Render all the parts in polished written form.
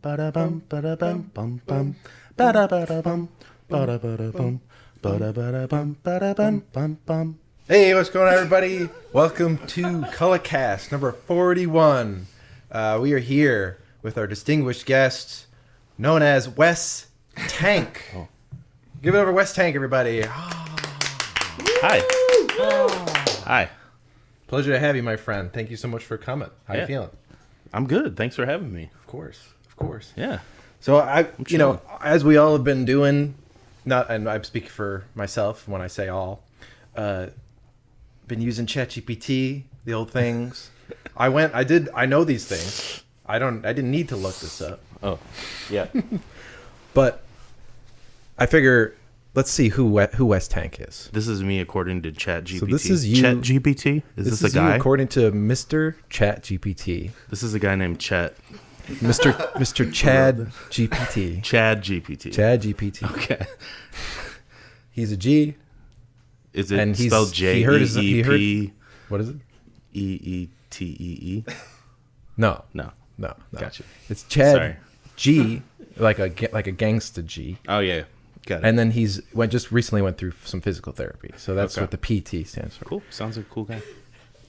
Ba-da-bum, ba-da-bum, bum, bum. Ba-da-ba-da-bum, ba-da-ba-da-bum, ba-da-ba-da-bum, ba-da-bum, bum, bum. Hey, what's going on, everybody? Welcome to Colorcast number 41. We are here with our distinguished guest, known as Wes Tank. Give it over Wes Tank, everybody. Hi. Hi. Pleasure to have you, my friend. Thank you so much for coming. How you feeling? I'm good. Thanks for having me. Of course. Yeah. So as we all have been doing, and I speak for myself when I say all, been using ChatGPT, the old things. I know these things. I didn't need to look this up. Oh, yeah. But I figure, let's see who Wes Tank is. This is me according to ChatGPT. So this is you. ChatGPT? Is this a guy? You according to Mr. ChatGPT. This is a guy named Chet. Mr. Chad GPT. Chad GPT. Chad GPT. Okay. He's a G. Is it and spelled J-E-E-P? What is it? E-E-T-E-E? No. Gotcha. It's Chad Sorry. G, like a gangsta G. Oh, yeah. Got it. And then just recently went through some physical therapy. So that's what the PT stands for. Cool. Sounds like a cool guy.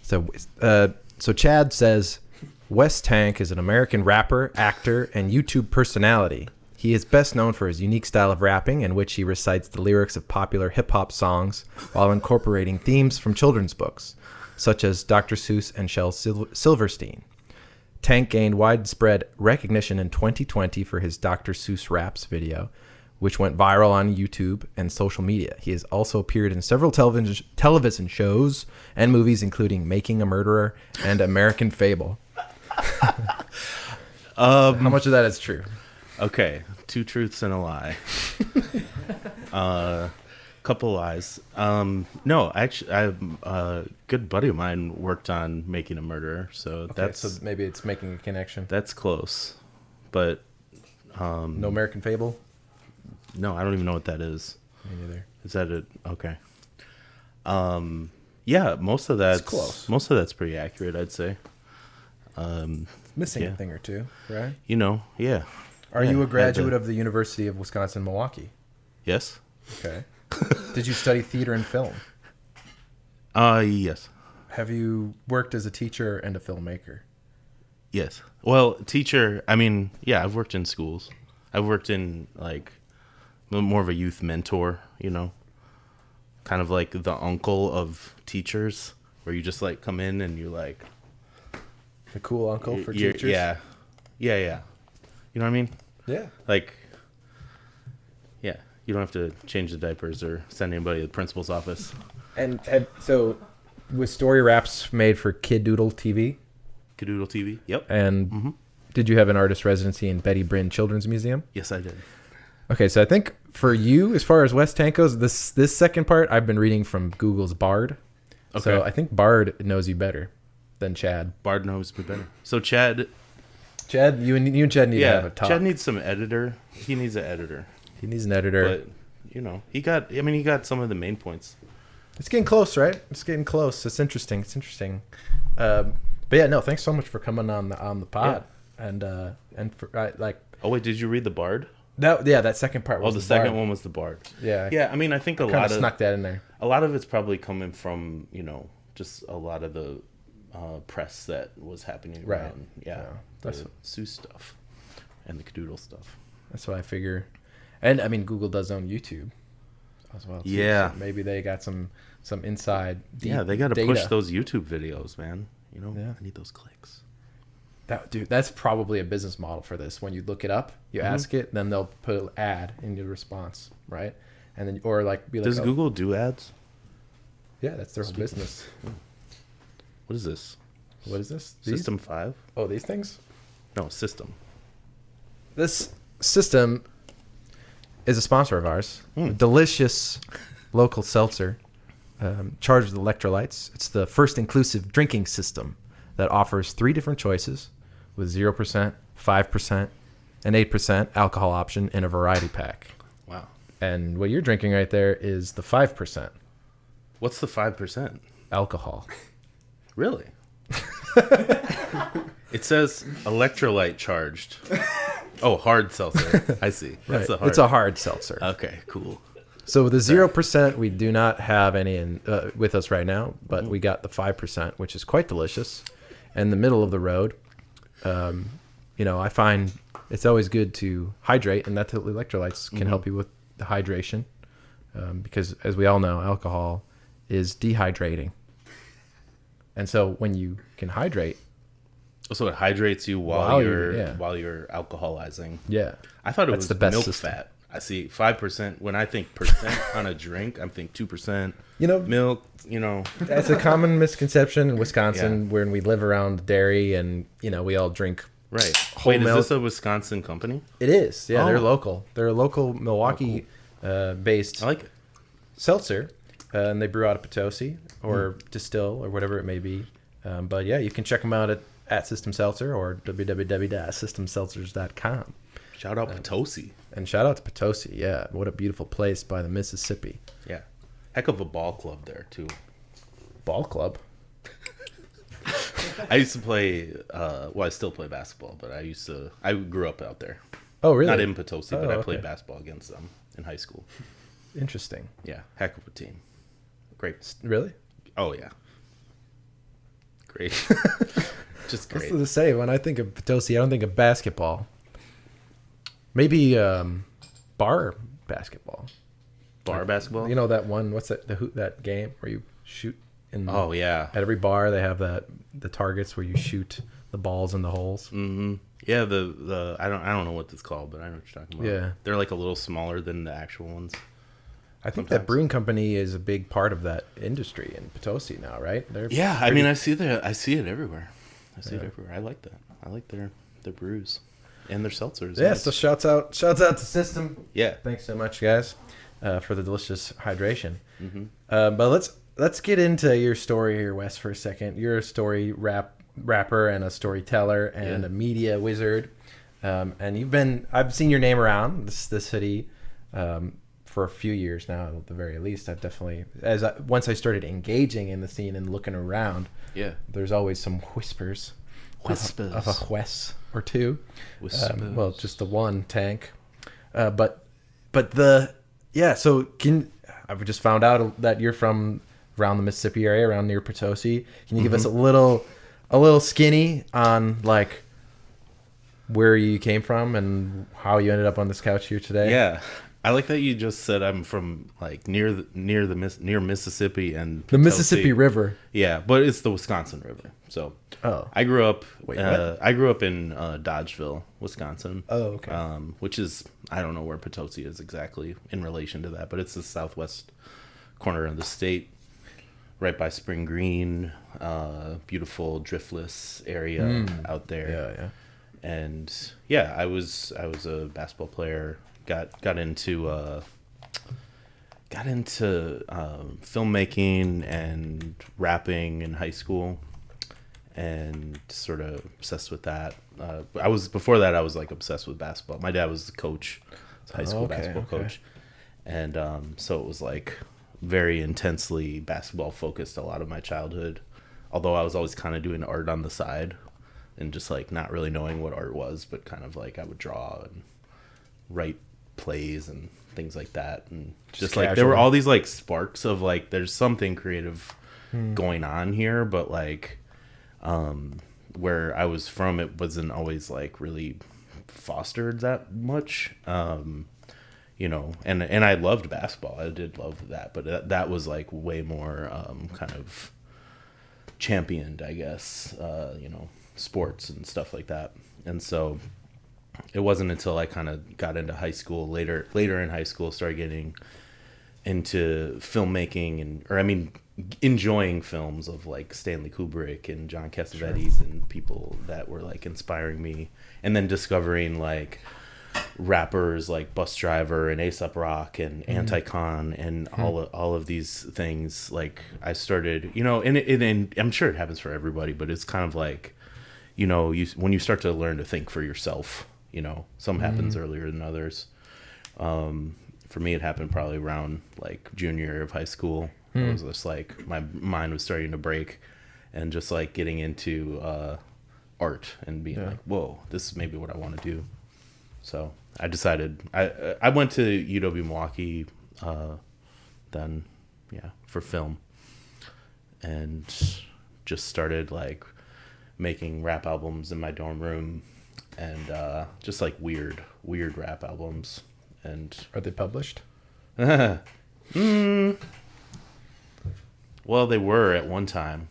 So Chad says, Wes Tank is an American rapper, actor, and YouTube personality. He is best known for his unique style of rapping, in which he recites the lyrics of popular hip-hop songs while incorporating themes from children's books, such as Dr. Seuss and Shel Silverstein. Tank gained widespread recognition in 2020 for his Dr. Seuss Raps video, which went viral on YouTube and social media. He has also appeared in several television shows and movies, including Making a Murderer and American Fable. How much of that is true? Okay, 2 truths and a lie. Couple lies. No, actually, a good buddy of mine worked on Making a Murderer, so So maybe it's making a connection. That's close, but No American Fable? no, I don't even know what that is. Me neither. Is that it? Okay. Yeah, most of that's close. Most of that's pretty accurate, I'd say. Missing a thing or two, right? Yeah. Are you a graduate of the University of Wisconsin-Milwaukee? Yes. Okay. Did you study theater and film? Yes. Have you worked as a teacher and a filmmaker? Yes. Well, teacher, I mean, yeah, I've worked in schools. I've worked in, like, more of a youth mentor, kind of like the uncle of teachers, where you just, like, come in and you, like... The cool uncle for teachers? Yeah. You know what I mean? Yeah. Like, yeah, you don't have to change the diapers or send anybody to the principal's office. And so, was Story Raps made for Kid Doodle TV? Kadoodle TV, yep. And did you have an artist residency in Betty Brinn Children's Museum? Yes, I did. Okay, so I think for you, as far as Wes Tank goes, this second part I've been reading from Google's Bard. Okay. So I think Bard knows you better than Chad. Bard knows me better. So Chad, you and Chad need to have a talk. Chad needs some editor. He needs an editor. He needs an editor. But he got some of the main points. It's getting close, right? It's getting close. It's interesting. But yeah, no, thanks so much for coming on the pod. Yeah. And for Oh wait, did you read the Bard? That second part was the second one was the Bard. Yeah. Yeah, I mean, I think a lot of snuck that in there. A lot of it's probably coming from, just a lot of the press that was happening around. Yeah. That's Seuss stuff and the Kadoodle stuff. That's what I figure. And I mean, Google does own YouTube as well. Too, yeah. So maybe they got some inside. Yeah, they got to push those YouTube videos, man. Yeah. I need those clicks. That's probably a business model for this. When you look it up, you ask it, then they'll put an ad in your response, right? And then, or like, be like, does Google do ads? Yeah, that's their whole business. What is this? What is this? System 5? Oh, these things? No, system. this system is a sponsor of ours. Delicious local seltzer charged with electrolytes. It's the first inclusive drinking system that offers 3 different choices with 0%, 5%, and 8% alcohol option in a variety pack. Wow. And what you're drinking right there is the 5% What's the 5%? alcohol. Really? It says electrolyte charged. Oh, hard seltzer. I see. That's Right. the hard. It's a hard seltzer. Okay, cool. So the 0%, we do not have any in, with us right now, but we got the 5%, which is quite delicious. And the middle of the road, I find it's always good to hydrate, and that the electrolytes can help you with the hydration, because as we all know, alcohol is dehydrating. And so when you can hydrate, So it hydrates you while you're yeah. alcoholizing. yeah, I thought it That's was the best milk system. fat. I see 5%. When I think percent on a drink, I'm thinking 2%. Milk. that's a common misconception in Wisconsin when we live around dairy and, we all drink Right. whole Wait, milk. is this a Wisconsin company? It is. Yeah, they're Oh. local. They're a local Milwaukee based I like it. seltzer, and they brew out of Potosi or distill or whatever it may be. But yeah, you can check them out at System Seltzer or www.systemseltzers.com. Shout out Potosi. And shout out to Potosi. Yeah, what a beautiful place by the Mississippi. Yeah. Heck of a ball club there, too. Ball club. I used to play, I still play basketball, but I grew up out there. Oh, really? Not in Potosi, but I okay. played basketball against them in high school. Interesting. Yeah. Heck of a team. Great. Really? Oh, yeah. Great. Just What's great. to say? When I think of Potosi, I don't think of basketball. Maybe bar basketball. Bar basketball? You know that one? What's that? That game where you shoot in? Oh, yeah. At every bar, they have the targets where you shoot the balls in the holes. Mm-hmm. Yeah, the I don't know what it's called, but I know what you're talking about. Yeah. They're like a little smaller than the actual ones. I think that brewing company is a big part of that industry in Potosi now, right? Yeah, I mean, I see it everywhere. I see it everywhere. I like that. I like their brews and their seltzers. Yeah, so shouts out to System. Yeah. Thanks so much, guys, for the delicious hydration. Mm-hmm. But let's get into your story here, Wes, for a second. You're a story rapper and a storyteller and a media wizard, and I've seen your name around the city for a few years now, at the very least. I've definitely, once I started engaging in the scene and looking around, there's always some whispers of a Wes or two. Well, just the one Tank, but so I've just found out that you're from around the Mississippi area, around near Potosi. Can you give us a little skinny on like where you came from and how you ended up on this couch here today? Yeah. I like that you just said I'm from like near Mississippi and the Mississippi River. Yeah, but it's the Wisconsin River. So I grew up. I grew up in Dodgeville, Wisconsin. Oh, okay. Which is, I don't know where Potosi is exactly in relation to that, but it's the southwest corner of the state, right by Spring Green. Beautiful driftless area out there. Yeah. And yeah, I was a basketball player. Got into filmmaking and rapping in high school, and sort of obsessed with that. Before that I was like obsessed with basketball. My dad was the coach, high school basketball coach, and so it was like very intensely basketball focused a lot of my childhood. Although I was always kind of doing art on the side, and just like not really knowing what art was, but kind of like I would draw and write plays and things like that, and just like there were all these like sparks of like there's something creative going on here, but like where I was from, it wasn't always like really fostered that much, and I loved basketball. I did love that, but that was like way more kind of championed, I guess, sports and stuff like that. And so it wasn't until I kind of got into high school, later in high school, started getting into filmmaking enjoying films of like Stanley Kubrick and John Cassavetes and people that were like inspiring me, and then discovering like rappers like Bus Driver and A$AP Rock and Anti-Con and all of these things. Like I started, and I'm sure it happens for everybody, but it's kind of like, when you start to learn to think for yourself, some happens earlier than others. For me, it happened probably around like junior year of high school. It was just like my mind was starting to break, and just like getting into art and being like, whoa, this is maybe what I want to do. So I decided I went to UW Milwaukee then, for film, and just started like making rap albums in my dorm room, and just like weird rap albums. And are they published? Well, they were at one time.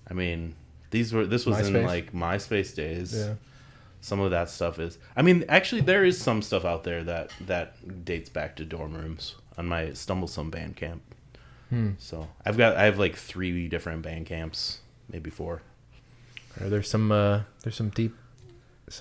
I mean, this was MySpace? in like MySpace days. Yeah. Some of that stuff is. I mean, actually, there is some stuff out there that dates back to dorm rooms on my Stumblesome Bandcamp. So I have like 3 different Bandcamps, maybe 4. There's some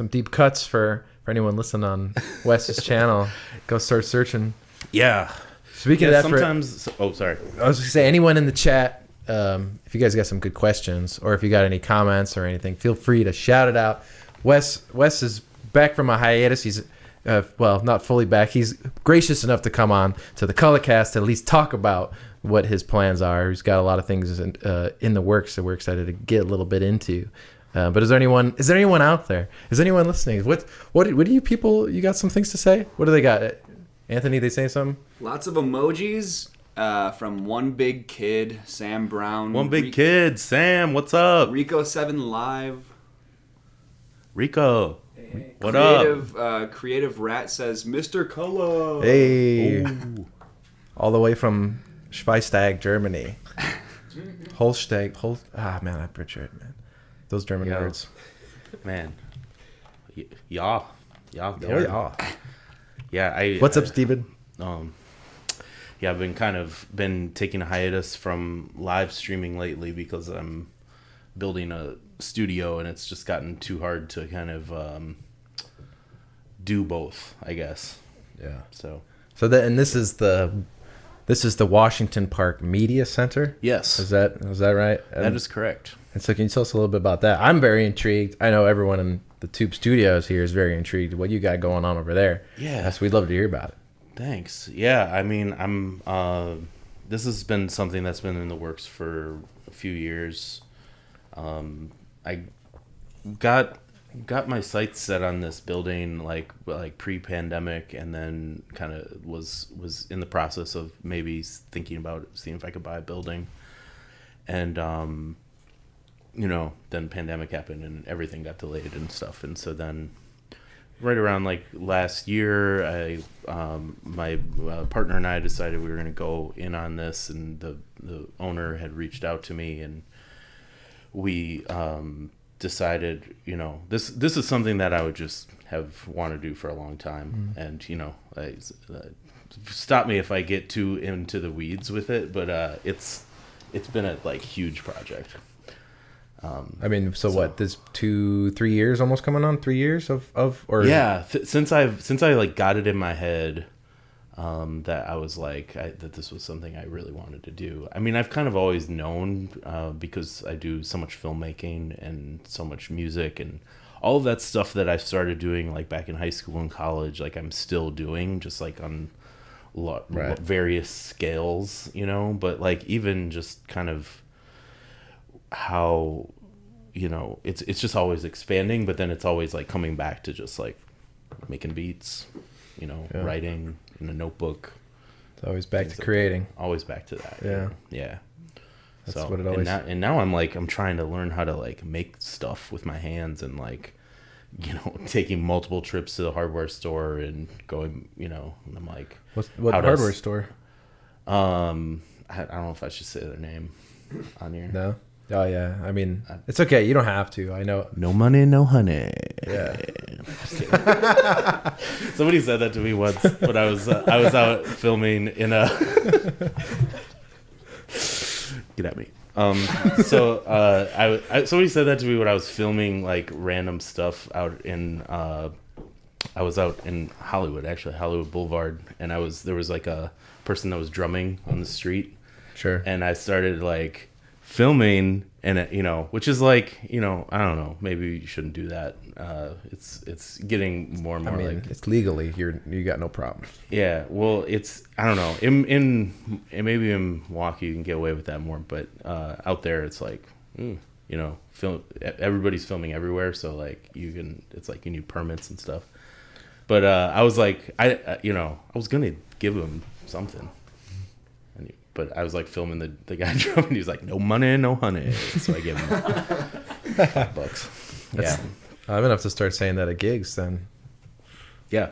deep cuts for anyone listening on Wes's channel. Go start searching. Yeah. Speaking of that, sometimes. Sorry. I was going to say, anyone in the chat, if you guys got some good questions or if you got any comments or anything, feel free to shout it out. Wes is back from a hiatus. He's not fully back. He's gracious enough to come on to the Colorcast to at least talk about what his plans are. He's got a lot of things in the works that we're excited to get a little bit into. But is there anyone out there? Is anyone listening? What do you people? You got some things to say? What do they got? Anthony, they say something? Lots of emojis from One Big Kid, Sam Brown. One Big Kid, Sam, what's up? Rico7 Live. Rico, what up? Creative Rat says, Mr. Color. Hey. Ooh. All the way from Schweistag, Germany. Man, I butchered it, man. Those German words. Man. Yeah. What's up, Steven? I've been taking a hiatus from live streaming lately because I'm building a studio and it's just gotten too hard to kind of do both, I guess. Yeah. So this is the Washington Park Media Center? Yes. Is that right? That is correct. And so can you tell us a little bit about that? I'm very intrigued. I know everyone in the Tube Studios here is very intrigued. What you got going on over there? Yeah. We'd love to hear about it. Thanks. Yeah, I mean, this has been something that's been in the works for a few years. I got my sights set on this building like pre-pandemic, and then kind of was in the process of maybe thinking about seeing if I could buy a building. And then pandemic happened and everything got delayed and stuff. And so then right around like last year, my partner and I decided we were going to go in on this, and the owner had reached out to me, and we decided, this is something that I would just have wanted to do for a long time. And, stop me if I get too into the weeds with it, but it's been a like huge project. What, this 2-3 years almost coming on 3 years since I like got it in my head that I was like that this was something I really wanted to do. I mean, I've kind of always known because I do so much filmmaking and so much music and all of that stuff that I started doing like back in high school and college, like I'm still doing just like on various scales, but like even just kind of how it's just always expanding, but then it's always like coming back to just like making beats, writing in a notebook. It's always back to creating. Always back to that. Yeah. That's what it always. And now I'm trying to learn how to like make stuff with my hands and like, taking multiple trips to the hardware store and going, and I'm like, what hardware store? I don't know if I should say their name on here. No. Oh yeah, I mean, it's okay. You don't have to. I know. No money, no honey. Yeah. Somebody said that to me once when I was out filming in a. Get at me. Somebody said that to me when I was filming like random stuff out in I was out in Hollywood, actually, Hollywood Boulevard, and there was like a person that was drumming on the street. Sure. And I started like filming, and which is like, I don't know, maybe you shouldn't do that. It's getting more and more like, it's legally you got no problem. yeah. Well, I don't know. In maybe in Milwaukee you can get away with that more, but out there it's like, film. Everybody's filming everywhere, so like it's like you need permits and stuff. But I was like, I was gonna give him something. But I was like filming the guy drumming. He was like, "No money, no honey." So I gave him $5. Yeah, I'm gonna have to start saying that at gigs then. yeah.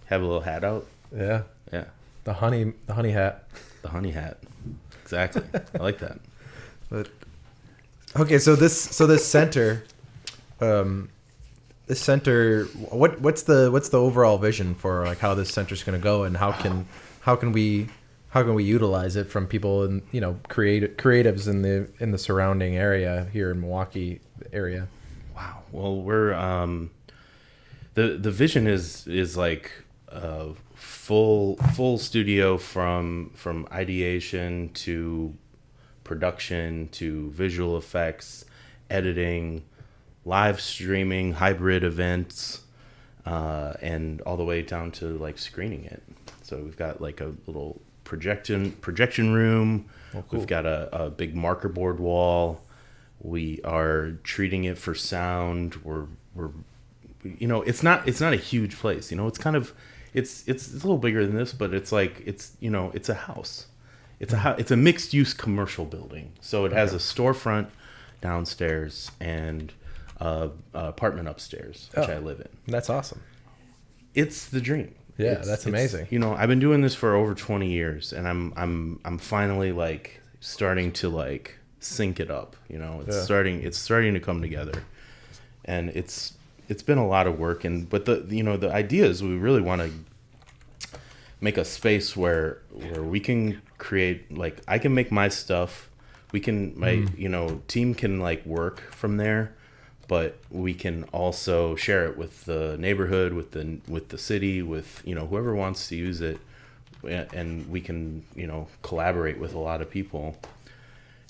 Have a little hat out. Yeah, Yeah, the honey hat. the honey hat. Exactly. I like that. But okay, so this center, what's the overall vision for like how this center's gonna go, and how can we utilize it from people and creatives in the surrounding area here in Milwaukee area? Wow. Well, we're the vision is like a full studio from ideation to production to visual effects, editing, live streaming, hybrid events, and all the way down to like screening it. So we've got like a little projection room. Oh, cool. We've got a big marker board wall. We are treating it for sound. We're it's not a huge place. It's kind of it's a little bigger than this, but it's like it's a house. It's a mixed use commercial building. So it has a storefront downstairs and a apartment upstairs, which I live in. That's awesome. It's the dream. Yeah, that's amazing. I've been doing this for over 20 years, and I'm finally like starting to like sync it up. It's starting to come together, and it's been a lot of work. But the idea is we really want to make a space where we can create, like, I can make my stuff. We can team can like work from there. But we can also share it with the neighborhood, with the city, with whoever wants to use it, and we can collaborate with a lot of people,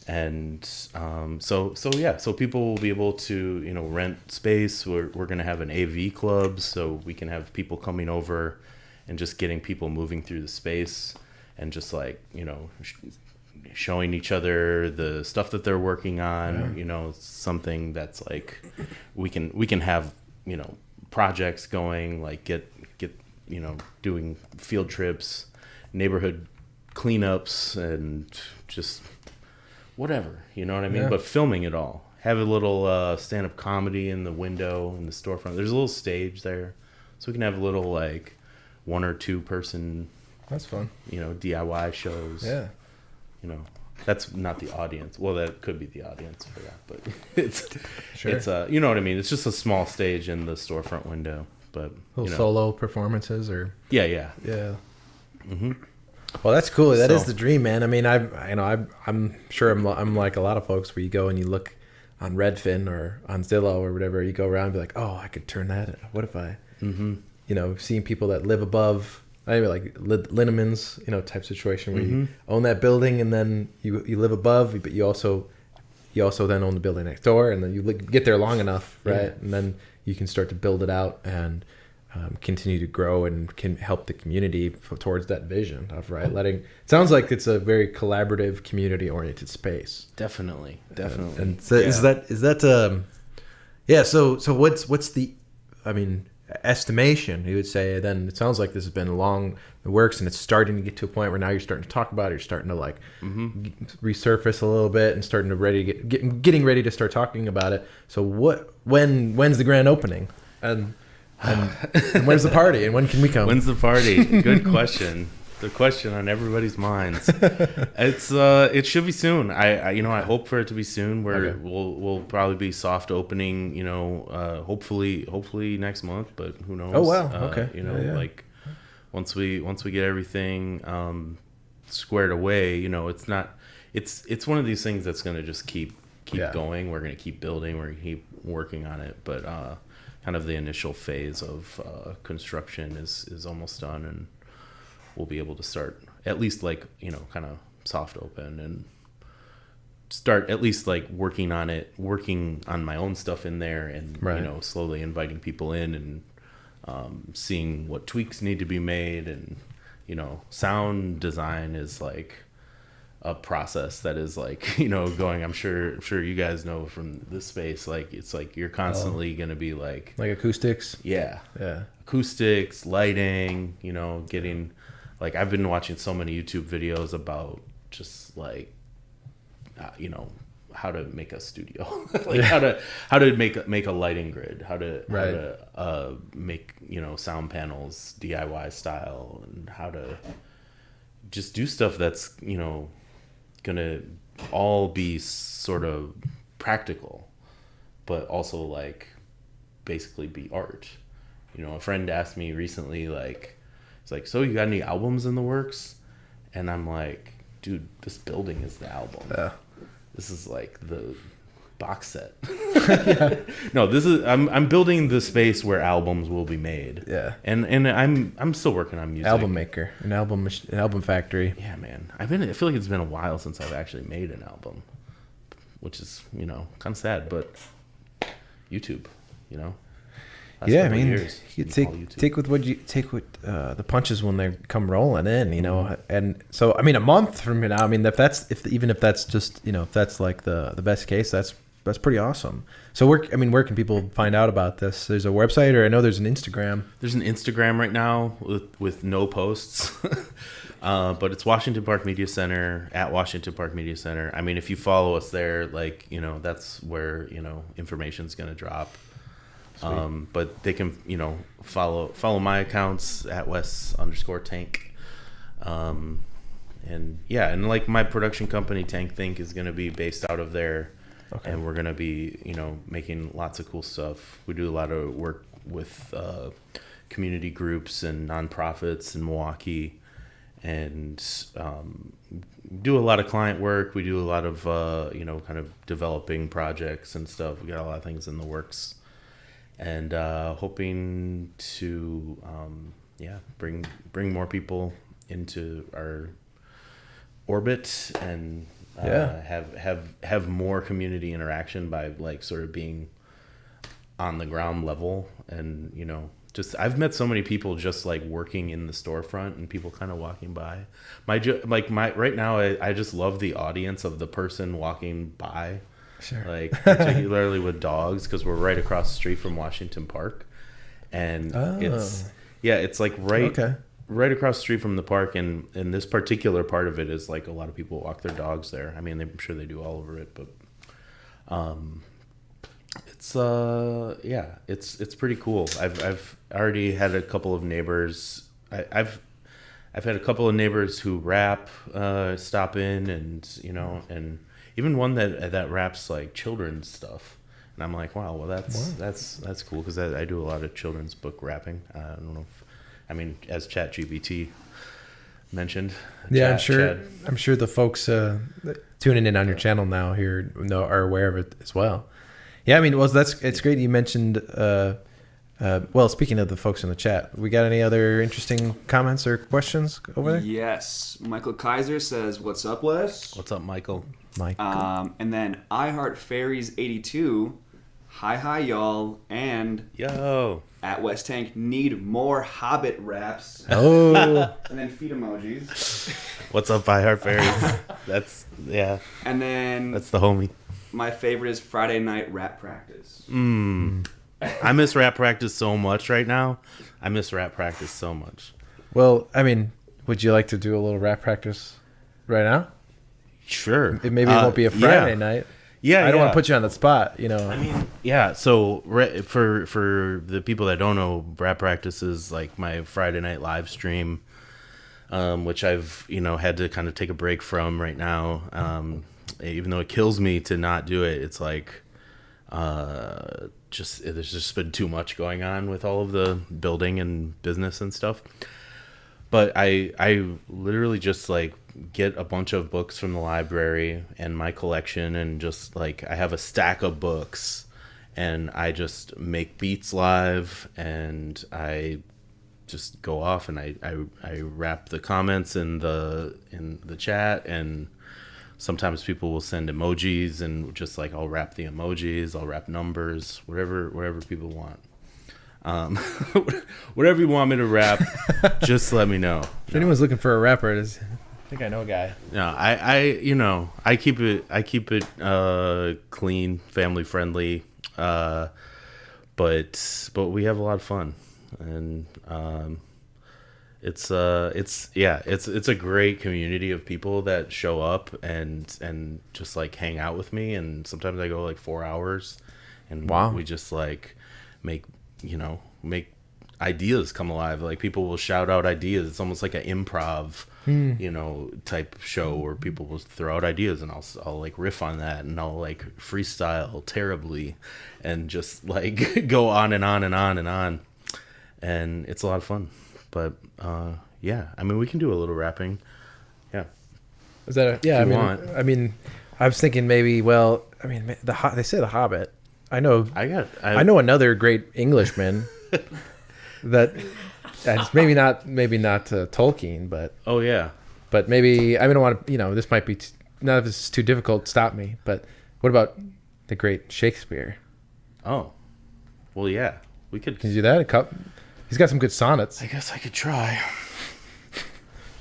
and so people will be able to rent space. We're gonna have an AV club, so we can have people coming over, and just getting people moving through the space, and just like showing each other the stuff that they're working on, something that's like we can have projects going, like get doing field trips, neighborhood cleanups, and just whatever, you know what I mean? Yeah. But filming it all, have a little stand-up comedy in the window in the storefront. There's a little stage there, so we can have a little like 1 or 2 person, That's fun. DIY shows. Yeah. That's not the audience. Well, that could be the audience for that, but it's Sure. it's you know what I mean. It's just a small stage in the storefront window, but Little solo performances or yeah. Mm-hmm. Well, that's cool. That is So- the dream, man. I mean, I'm sure I'm like a lot of folks where you go and you look on Redfin or on Zillow or whatever. You go around and be like, oh, I could turn that. What if I, seeing people that live above, I mean, like Linneman's, type situation where you own that building and then you live above, but you also then own the building next door, and then you get there long enough, right? Yeah. And then you can start to build it out and continue to grow and can help the community towards that vision of it sounds like it's a very collaborative, community-oriented space. Definitely. And so is that yeah? So what's the, I mean, estimation you would say? Then it sounds like this has been along the works and it's starting to get to a point where now you're starting to talk about it. You're starting to like resurface a little bit and starting to getting ready to start talking about it. So when's the grand opening and when's the party and when can we come? When's the party? Good question. The question on everybody's minds. It should be soon. I hope for it to be soon. We'll probably be soft opening. Hopefully next month, but who knows? Oh wow. Okay. Like once we get everything squared away, it's one of these things that's gonna just keep going. We're gonna keep building. We're gonna keep working on it. But kind of the initial phase of construction is almost done, and we'll be able to start at least like, you know, kind of soft open and start at least like working on my own stuff in there, and Right. you know, slowly inviting people in and seeing what tweaks need to be made. And you know, sound design is like a process that is like, you know, going, I'm sure you guys know from this space, like it's like you're constantly going to be like acoustics. yeah Yeah. acoustics, lighting, you know, getting like, I've been watching so many YouTube videos about just like you know, how to make a studio, like how to make a lighting grid, how to make, you know, sound panels DIY style, and how to just do stuff that's, you know, gonna all be sort of practical, but also like basically be art. You know, a friend asked me recently, like, it's like, so you got any albums in the works? And I'm like, dude, this building is the album. Yeah. This is like the box set. No, this is I'm building the space where albums will be made. Yeah. And I'm still working on music. Album maker, an album factory. Yeah, man. I feel like it's been a while since I've actually made an album, which is, you know, kind of sad, but YouTube, you know. Last Yeah, I couple mean, years, you call take YouTube. the punches when they come rolling in, you know. And so, I mean, a month from now, I mean, if that's just, you know, if that's like the best case, that's pretty awesome. So where can people find out about this? There's a website, or I know there's an Instagram. There's an Instagram right now with no posts, but it's Washington Park Media Center, at Washington Park Media Center. I mean, if you follow us there, like, you know, that's where, you know, information's gonna drop. But they can, you know, follow my accounts at Wes_Tank. And yeah, and like my production company TankThink is gonna be based out of there. Okay. And we're going to be, you know, making lots of cool stuff. We do a lot of work with community groups and nonprofits in Milwaukee, and do a lot of client work. We do a lot of, you know, kind of developing projects and stuff. We got a lot of things in the works, and hoping to, bring more people into our orbit, and have more community interaction by like sort of being on the ground level. And, you know, just I've met so many people just like working in the storefront, and people kind of walking by. Right now I just love the audience of the person walking by. Sure. Like particularly with dogs, because we're right across the street from Washington Park, and it's like right across the street from the park, and this particular part of it is like a lot of people walk their dogs there. I mean, I'm sure they do all over it, but it's pretty cool. I've already had a couple of neighbors. I've had a couple of neighbors who rap stop in, and, you know, and even one that raps like children's stuff. And I'm like, wow, well that's cool, because I do a lot of children's book rapping. I don't know if, I mean, as ChatGPT mentioned. Yeah, I'm sure the folks tuning in on your channel now here are aware of it as well. Yeah, I mean, it's great you mentioned. Speaking of the folks in the chat, we got any other interesting comments or questions over there? Yes, Michael Kaiser says, "What's up, Wes?" What's up, Michael? And then I Heart Fairies 82. Hi y'all, and yo. At West Tank, need more Hobbit raps. Oh. And then feet emojis. What's up, I Heart Fairies? That's, yeah. And then that's the homie. My favorite is Friday night rap practice. I miss rap practice so much right now. Well, I mean, would you like to do a little rap practice right now? Sure. Maybe it won't be a Friday night. Yeah, I don't want to put you on the spot, you know. I mean, yeah. So for the people that don't know, rap practice is like my Friday night live stream, which I've, you know, had to kind of take a break from right now. Even though it kills me to not do it, it's like there's just been too much going on with all of the building and business and stuff. But I literally just like get a bunch of books from the library and my collection, and just like I have a stack of books, and I just make beats live, and I just go off and I wrap the comments in the chat, and sometimes people will send emojis, and just like I'll wrap the emojis, I'll wrap numbers, whatever people want. Whatever you want me to wrap, just let me know. If anyone's looking for a rapper, I think I know a guy. No, I keep it clean, family friendly, but we have a lot of fun, and it's a great community of people that show up and just like hang out with me, and sometimes I go like 4 hours, and wow, we just like make ideas come alive. Like people will shout out ideas. It's almost like an improv type show where people will throw out ideas, and I'll like riff on that, and I'll like freestyle terribly and just like go on and on and on and on, and it's a lot of fun. But yeah, I mean, we can do a little rapping. Yeah, is that I mean I was thinking maybe, well, I mean, they say The Hobbit. I know another great Englishman that it's maybe not Tolkien, but oh yeah, but maybe I don't want to. This might be none of this is too difficult. Stop me. But what about the great Shakespeare? Oh, well, yeah, we could. Can you do that? He's got some good sonnets. I guess I could try.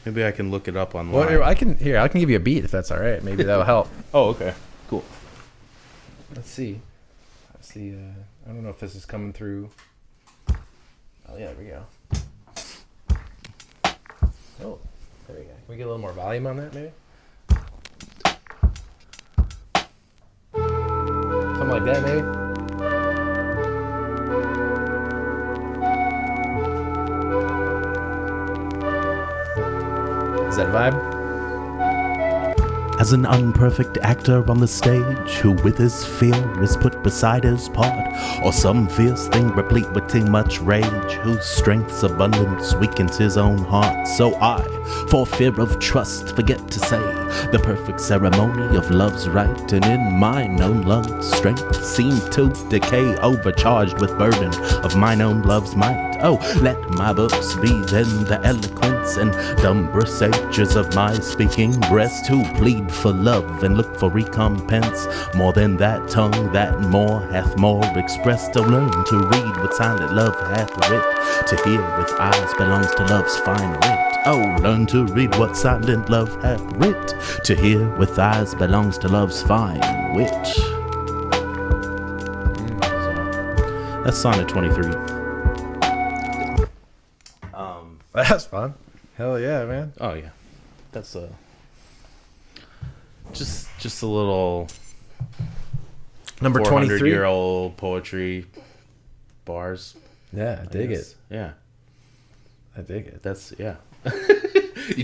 Maybe I can look it up online. Well, I can give you a beat if that's all right. Maybe that'll help. Oh, okay, cool. Let's see. I don't know if this is coming through. Oh yeah, there we go. Oh, there we go. Can we get a little more volume on that, maybe? Something like that, maybe. Is that a vibe? As an unperfect actor on the stage, who with his fear is put beside his part, or some fierce thing replete with too much rage, whose strength's abundance weakens his own heart. So I, for fear of trust, forget to say the perfect ceremony of love's rite, and in mine own lungs strength seemed to decay, overcharged with burden of mine own love's might. Oh, let my books be then the eloquence and dumb presages of my speaking breast, who plead for love and look for recompense. More than that tongue that more hath more expressed. To learn to read what silent love hath writ. To hear with eyes belongs to love's fine wit. Oh, learn to read what silent love hath writ. To hear with eyes belongs to love's fine wit. That's Sonnet 23. That's fun. Hell yeah, man. Oh yeah, that's just a little number 23 400-year-old poetry bars. Yeah, I dig it. Yeah, I dig it. That's You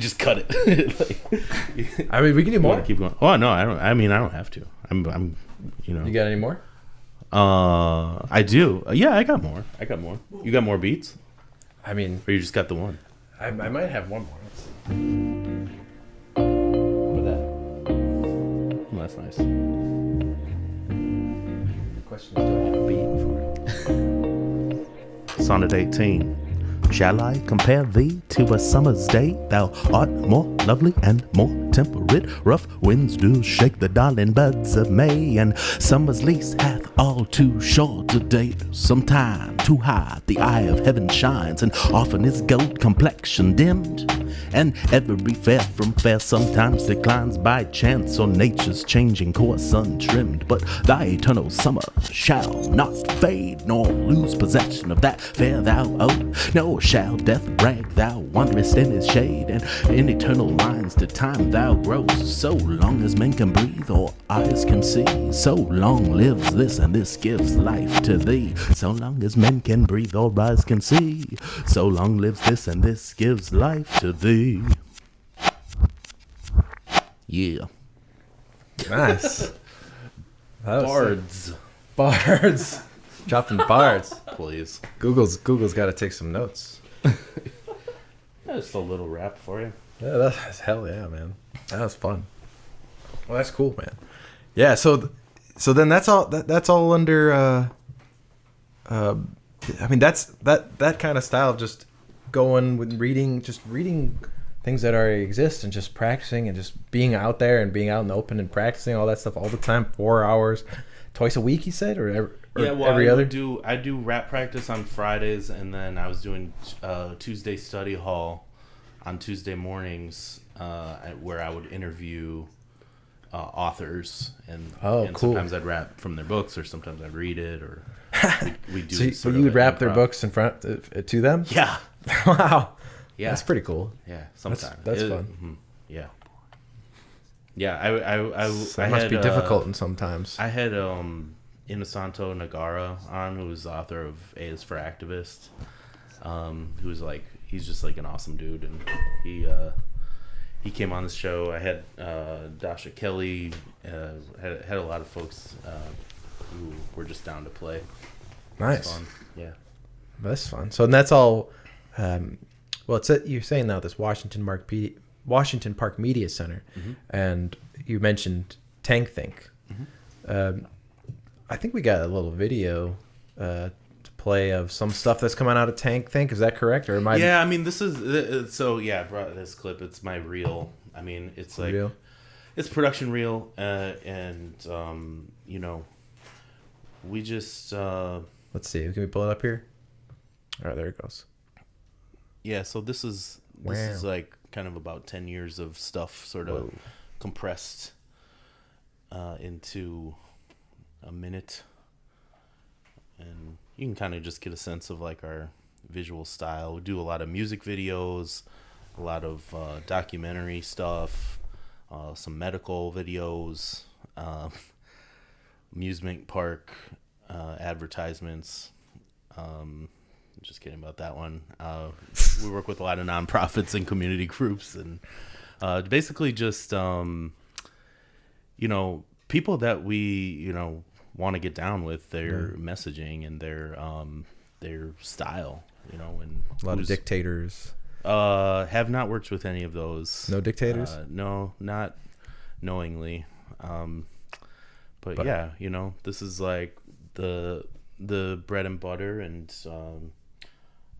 just cut it. I mean, we can do more. Keep going. Oh no, I don't. I mean, I don't have to. I'm. You got any more? I do. Yeah, I got more. You got more beats? I mean, or you just got the one? I might have one more. Let's see. What that? Well, that's nice. The question is, do I have a beat for it? Sonnet 18. Shall I compare thee to a summer's day? Thou art more lovely and more temperate. Rough winds do shake the darling buds of May, and summer's lease hath all too short a date. Sometime too high the eye of heaven shines, and often is gold complexion dimmed, and every fair from fair sometimes declines by chance or nature's changing course untrimmed. But thy eternal summer shall not fade, nor lose possession of that fair thou owe. Nor shall death brag thou wanderest in his shade, and in eternal lines to time thou growest. So long as men can breathe or eyes can see, so long lives this, and this gives life to thee. So long as men can breathe or eyes can see, so long lives this, and this gives life to thee. Yeah. Nice. Bards. Dropping bards. Please. Google's got to take some notes. Just a little rap for you. Yeah, that's hell yeah, man. That was fun. Well, that's cool, man. Yeah, so then that's all under I mean, that kind of style of just going with reading things that already exist and just practicing and just being out there and being out in the open and practicing all that stuff all the time, 4 hours, twice a week, you said, or every other? I do rap practice on Fridays, and then I was doing Tuesday study hall on Tuesday mornings, where I would interview authors, and cool. Sometimes I'd rap from their books, or sometimes I'd read it, or we do. So you would rap their books in front to them? Yeah. Wow. Yeah, that's pretty cool. Yeah, sometimes that's fun. Mm-hmm. Yeah. Yeah, I that must be difficult and sometimes. I had Inosanto Nagara on, who was the author of A is for Activist, who was like, he's just like an awesome dude, and he came on the show. I had Dasha Kelly, had a lot of folks who were just down to play. Nice. Fun. Yeah. That's fun. So, and that's all, well, you're saying now this Washington Park Media Center, mm-hmm. and you mentioned TankThink. Mm-hmm. I think we got a little video to play of some stuff that's coming out of TankThink. Is that correct, or am I? Yeah, I mean, this is so. Yeah, I brought this clip. It's my reel. I mean, it's like reel? It's production reel, and you know, we just let's see. Can we pull it up here? All right, there it goes. Yeah, so this is like kind of about 10 years of stuff, sort of compressed into a minute, and you can kind of just get a sense of like our visual style. We do a lot of music videos, a lot of documentary stuff, some medical videos, amusement park advertisements. Just kidding about that one. We work with a lot of nonprofits and community groups, and basically just you know, people that we want to get down with their messaging and their style, and a lot of dictators. Have not worked with any of those. No dictators? No, not knowingly. But yeah, this is like the bread and butter, and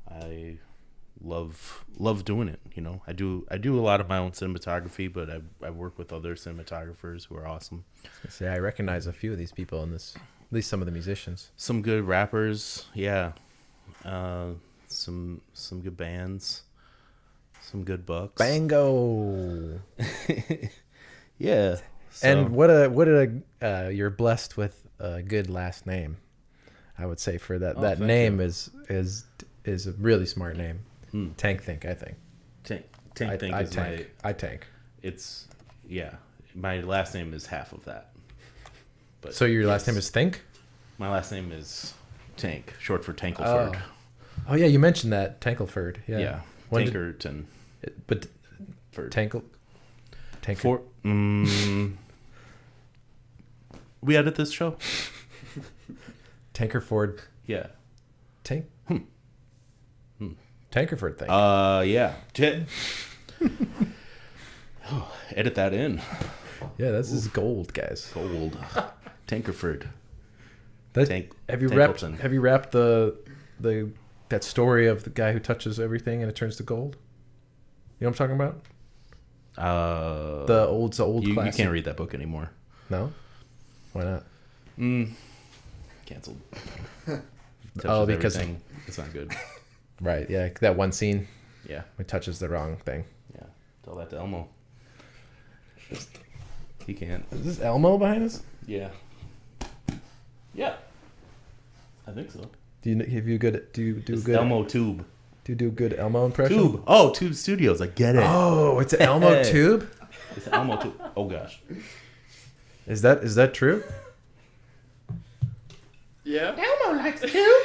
I love doing it. I do a lot of my own cinematography, but I work with other cinematographers who are awesome. I recognize a few of these people in this, at least some of the musicians. Some good rappers, yeah. Some good bands, some good bucks. Bango. Yeah. So. And you're blessed with a good last name. I would say for that. That name is a really smart name. TankThink, I think. TankThink is tank. my. I tank. It's my last name is half of that. But so your last name is Think? My last name is Tank, short for Tankleford. Oh yeah, you mentioned that Tankleford. Yeah. Yeah. Tankerton. But Tanker. We edit this show. Tankerford. Yeah. Tankerford thing. Yeah. Edit that in. Yeah, this is gold, guys. Gold. Tankerford. Have you rapped that story of the guy who touches everything and it turns to gold? You know what I'm talking about? The old classic. You can't read that book anymore. No? Why not? Canceled. Because it's not good. Right, yeah, that one scene. Yeah. It touches the wrong thing. Yeah. Tell that to Elmo. He can't. Is this Elmo behind us? Yeah. Yeah. I think so. Do you good Elmo Tube. Do you do a good Elmo impression? Tube. Oh, Tube Studios. I get it. Oh, it's an Elmo Tube? It's an Elmo Tube. Oh gosh. Is that true? Yeah. Elmo likes Tube.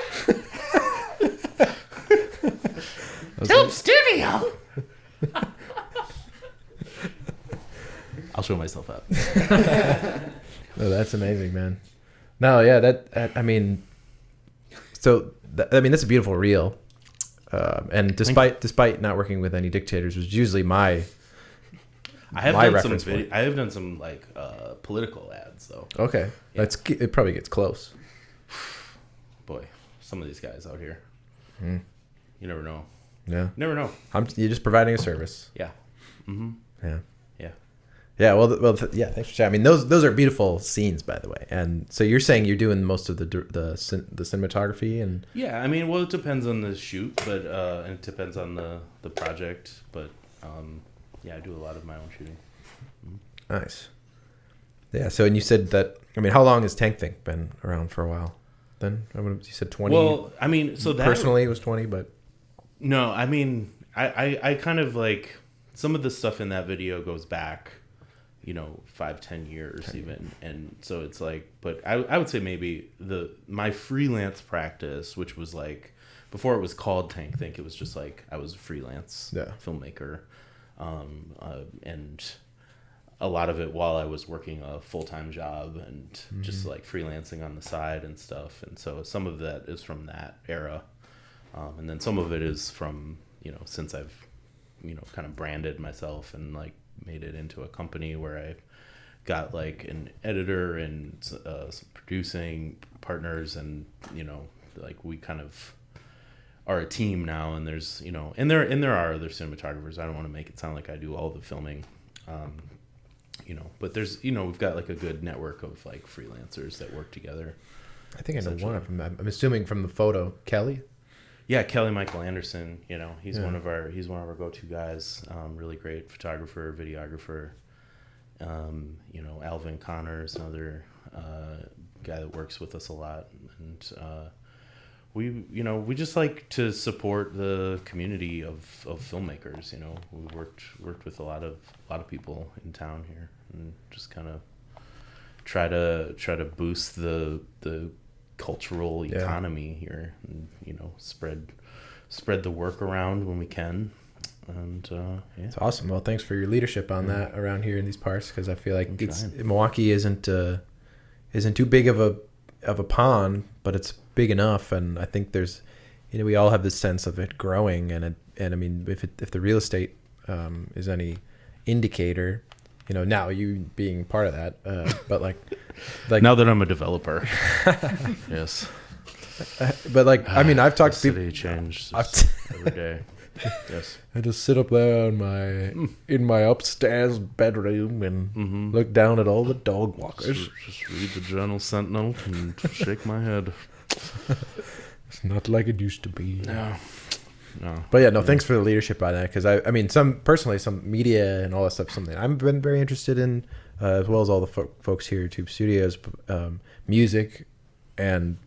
Tube Studio. I'll show myself up. Oh, that's amazing, man. No, yeah, I mean, so that's a beautiful reel, and despite not working with any dictators, was usually I have done some like political ads though. Okay, Yeah. it probably gets close. Boy, some of these guys out here. Mm. You never know. Yeah. Never know. You're just providing a service. Yeah. Mm-hmm. Yeah. Yeah. Yeah. Yeah. Thanks for sharing. I mean, those are beautiful scenes, by the way. And so you're saying you're doing most of the cinematography and. Yeah. I mean, well, it depends on the shoot, but and it depends on the project, but yeah, I do a lot of my own shooting. Mm-hmm. Nice. Yeah. So, and you said that. I mean, how long has TankThink been around for a while? Then you said 20. Well, I mean, so that personally it was 20, but no, I mean, I kind of like some of the stuff in that video goes back, 5-10 years even, and so it's like, but I would say maybe my freelance practice, which was like before it was called TankThink, it was just like I was a freelance filmmaker, and a lot of it while I was working a full-time job and just like freelancing on the side and stuff. And so some of that is from that era. And then some of it is from, since I've, kind of branded myself and like made it into a company where I got like an editor and some producing partners and, like we kind of are a team now, and there's, and there are other cinematographers. I don't want to make it sound like I do all the filming. But there's, we've got like a good network of like freelancers that work together. I think I know one of them. I'm assuming from the photo, Kelly. Yeah, Kelly Michael Anderson. He's one of our go-to guys. Really great photographer, videographer. Alvin Connors, another guy that works with us a lot, and we just like to support the community of filmmakers. We worked with a lot of people in town here, and just kind of try to boost the cultural economy here, and spread the work around when we can. And it's awesome. Well, thanks for your leadership on that around here in these parts, because I feel like Milwaukee isn't too big of a pond, but it's big enough, and I think there's, we all have this sense of it growing, and I mean, if the real estate is any indicator, now you being part of that, but like now that I'm a developer, yes. But like, I mean, I've talked to people. City changed every day. Yes. I just sit up there in my upstairs bedroom and look down at all the dog walkers. Just read the Journal Sentinel and shake my head. It's not like it used to be. No. But yeah, no, thanks for the leadership on that, because I mean, some media and all that stuff, something I've been very interested in, as well as all the folks here at Tube Studios, music and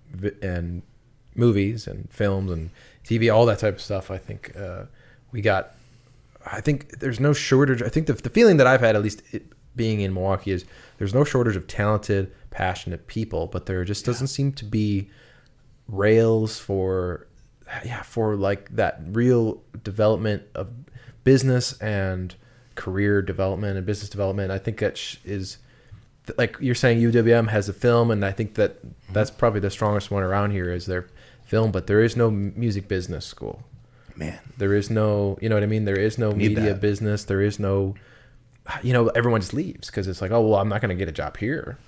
movies and films and TV, all that type of stuff. I think I think there's no shortage. I think the feeling that I've had, at least being in Milwaukee, is there's no shortage of talented, passionate people, but there just doesn't seem to be rails for like that real development of business and career development and business development. I think that is, like you're saying, UWM has a film, and I think that's probably the strongest one around here is their film, but there is no music business school. Man, there is no, you know what I mean? There is no media business. There is no, everyone just leaves because it's like, oh, well, I'm not going to get a job here.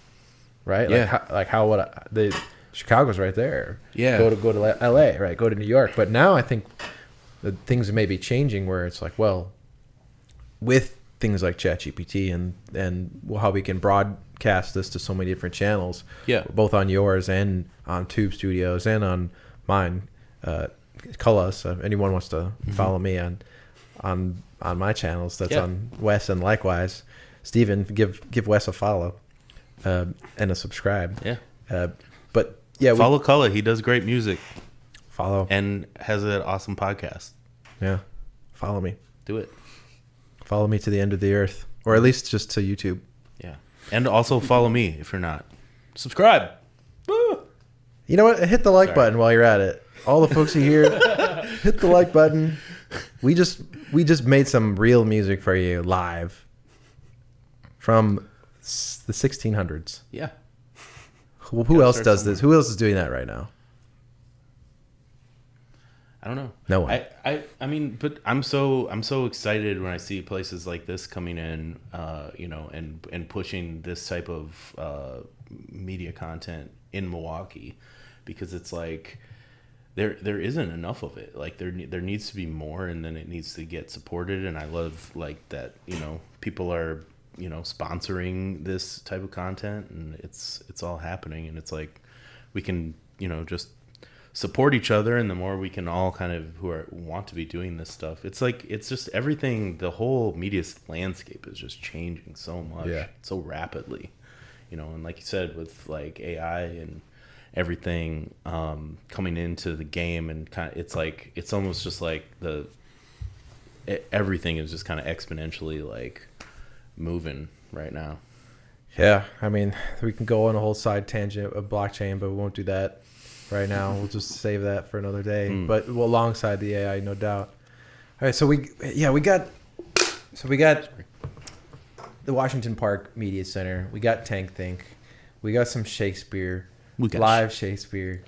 Right. Yeah. How would Chicago's right there. Yeah. Go to LA, right? Go to New York. But now I think that things may be changing where it's like, well, with things like ChatGPT and how we can broadcast this to so many different channels, both on yours and on Tube Studios and on mine. Call us if anyone wants to follow me on my channels. That's on Wes, and likewise, Steven, give Wes a follow and a subscribe. Yeah. But yeah, follow Cullah. He does great music. Follow and has an awesome podcast. Yeah, follow me. Do it. Follow me to the end of the earth, or at least just to YouTube. Yeah, and also follow me if you're not. Subscribe. Woo! You know what? Hit the like button while you're at it. All the folks who hear, hit the like button. We just made some real music for you live from the 1600s. Yeah. Who else does this? Who else is doing that right now? I don't know. No one. I mean, but I'm so excited when I see places like this coming in, and pushing this type of media content in Milwaukee, because it's like, there isn't enough of it. Like there needs to be more, and then it needs to get supported. And I love like that, people are, sponsoring this type of content, and it's all happening. And it's like we can, just support each other, and the more we can all kind of want to be doing this stuff, it's like it's just everything. The whole media landscape is just changing so much, so rapidly, and like you said, with like AI and everything coming into the game, and kind of it's almost just like everything is just kind of exponentially like moving right now. Yeah, I mean, we can go on a whole side tangent of blockchain, but we won't do that right now. We'll just save that for another day. But alongside the AI, no doubt. All right, so we got the Washington Park Media Center. We got TankThink. We got some Shakespeare. We got live Shakespeare.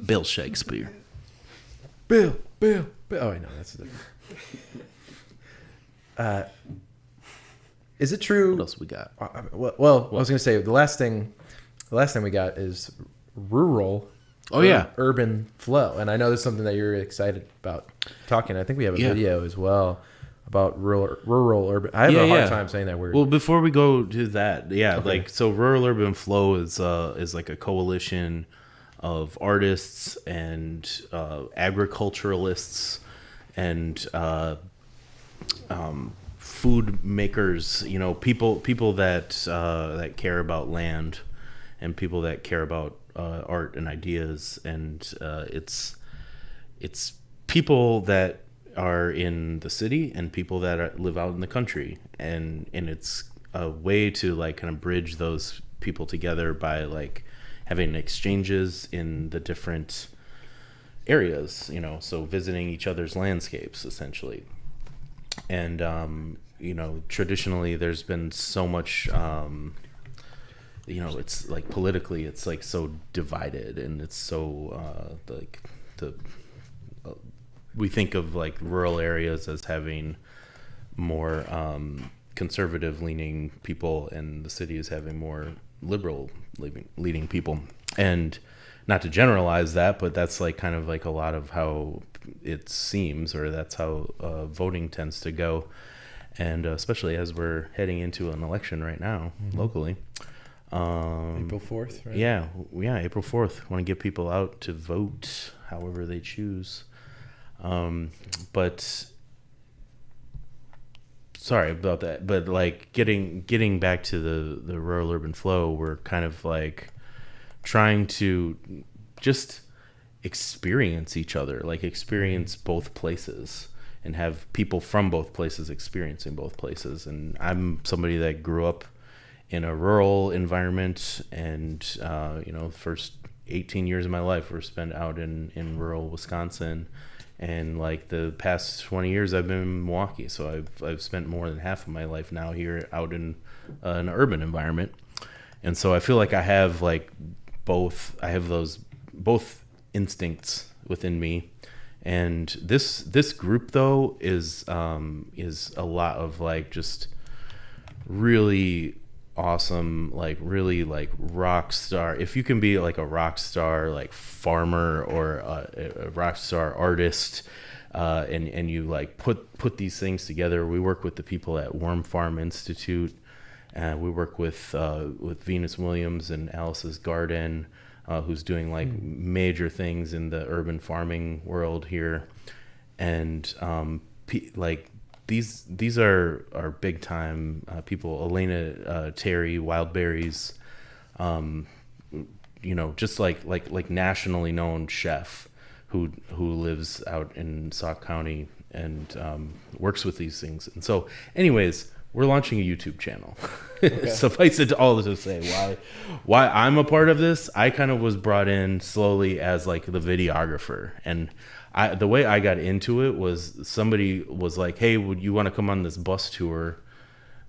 Bill Shakespeare. Bill. Oh, wait, no, that's different. Is it true? What else we got? Well, I was going to say the last thing we got is rural. Urban flow, and I know there's something that you're excited about talking. I think we have a video as well about rural urban. I have a hard time saying that word. Well, before we go to that, okay. So rural urban flow is like a coalition of artists and agriculturalists and food makers. People that care about land and people that care about art and ideas, and it's people that are in the city and people that live out in the country, and it's a way to like kind of bridge those people together by like having exchanges in the different areas, so visiting each other's landscapes essentially. And traditionally there's been so much it's like politically it's like so divided, and it's so we think of like rural areas as having more conservative leaning people, and the city is having more liberal leading people. And not to generalize that, but that's like kind of like a lot of how it seems, or that's how voting tends to go. And especially as we're heading into an election right now, locally. April 4th, right? Yeah, April 4th. Want to get people out to vote however they choose. But sorry about that. But like getting back to the rural urban flow, we're kind of like trying to just experience each other, like experience both places, and have people from both places experiencing both places. And I'm somebody that grew up in a rural environment, and first 18 years of my life were spent out in rural Wisconsin, and like the past 20 years I've been in Milwaukee, so I've spent more than half of my life now here out in an urban environment. And so I feel like I have like both instincts within me. And this group though is a lot of like just really awesome, like really like rock star. If you can be like a rock star like farmer or a rock star artist, and you like put these things together. We work with the people at Worm Farm Institute, and we work with Venus Williams and Alice's Garden, who's doing like major things in the urban farming world here. And like these are big time people. Elena Terry, Wildberries, just like nationally known chef who lives out in Sauk County and works with these things. And so anyways, we're launching a YouTube channel. Okay. Suffice it all to say why I'm a part of this. I kind of was brought in slowly as like the videographer, and the way I got into it was somebody was like, "Hey, would you want to come on this bus tour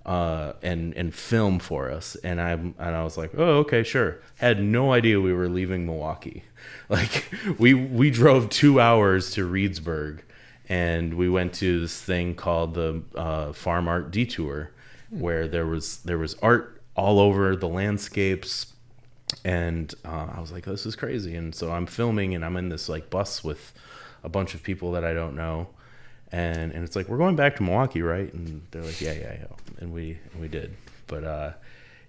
and film for us?" And I was like, "Oh, okay, sure." Had no idea we were leaving Milwaukee. Like we drove 2 hours to Reedsburg, and we went to this thing called the Farm Art Detour, where there was art all over the landscapes. And I was like, this is crazy. And so I'm filming, and I'm in this like bus with a bunch of people that I don't know. And it's like, we're going back to Milwaukee, right? And they're like, yeah. And we did. But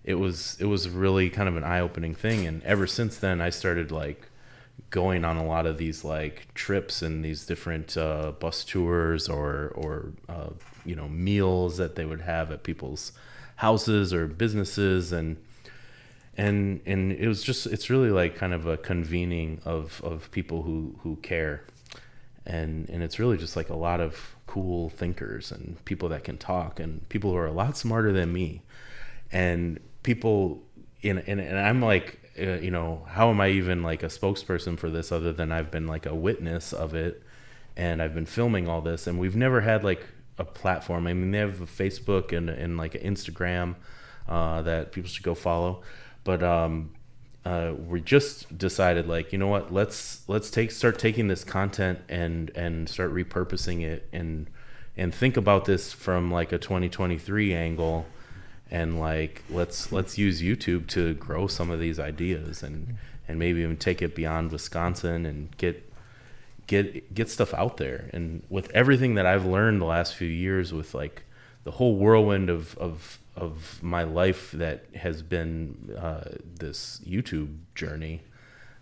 it was really kind of an eye-opening thing. And ever since then, I started like going on a lot of these like trips and these different bus tours or meals that they would have at people's houses or businesses. And it was just, it's really like kind of a convening of people who care. And it's really just like a lot of cool thinkers and people that can talk and people who are a lot smarter than me. And people and I'm like, how am I even like a spokesperson for this other than I've been like a witness of it, and I've been filming all this, and we've never had like a platform. I mean, they have a Facebook and like an Instagram that people should go follow, but we just decided, like, you know what, let's start taking this content and start repurposing it and think about this from like a 2023 angle, and like let's use YouTube to grow some of these ideas and maybe even take it beyond Wisconsin and get stuff out there. And with everything that I've learned the last few years, with like the whole whirlwind of my life that has been this YouTube journey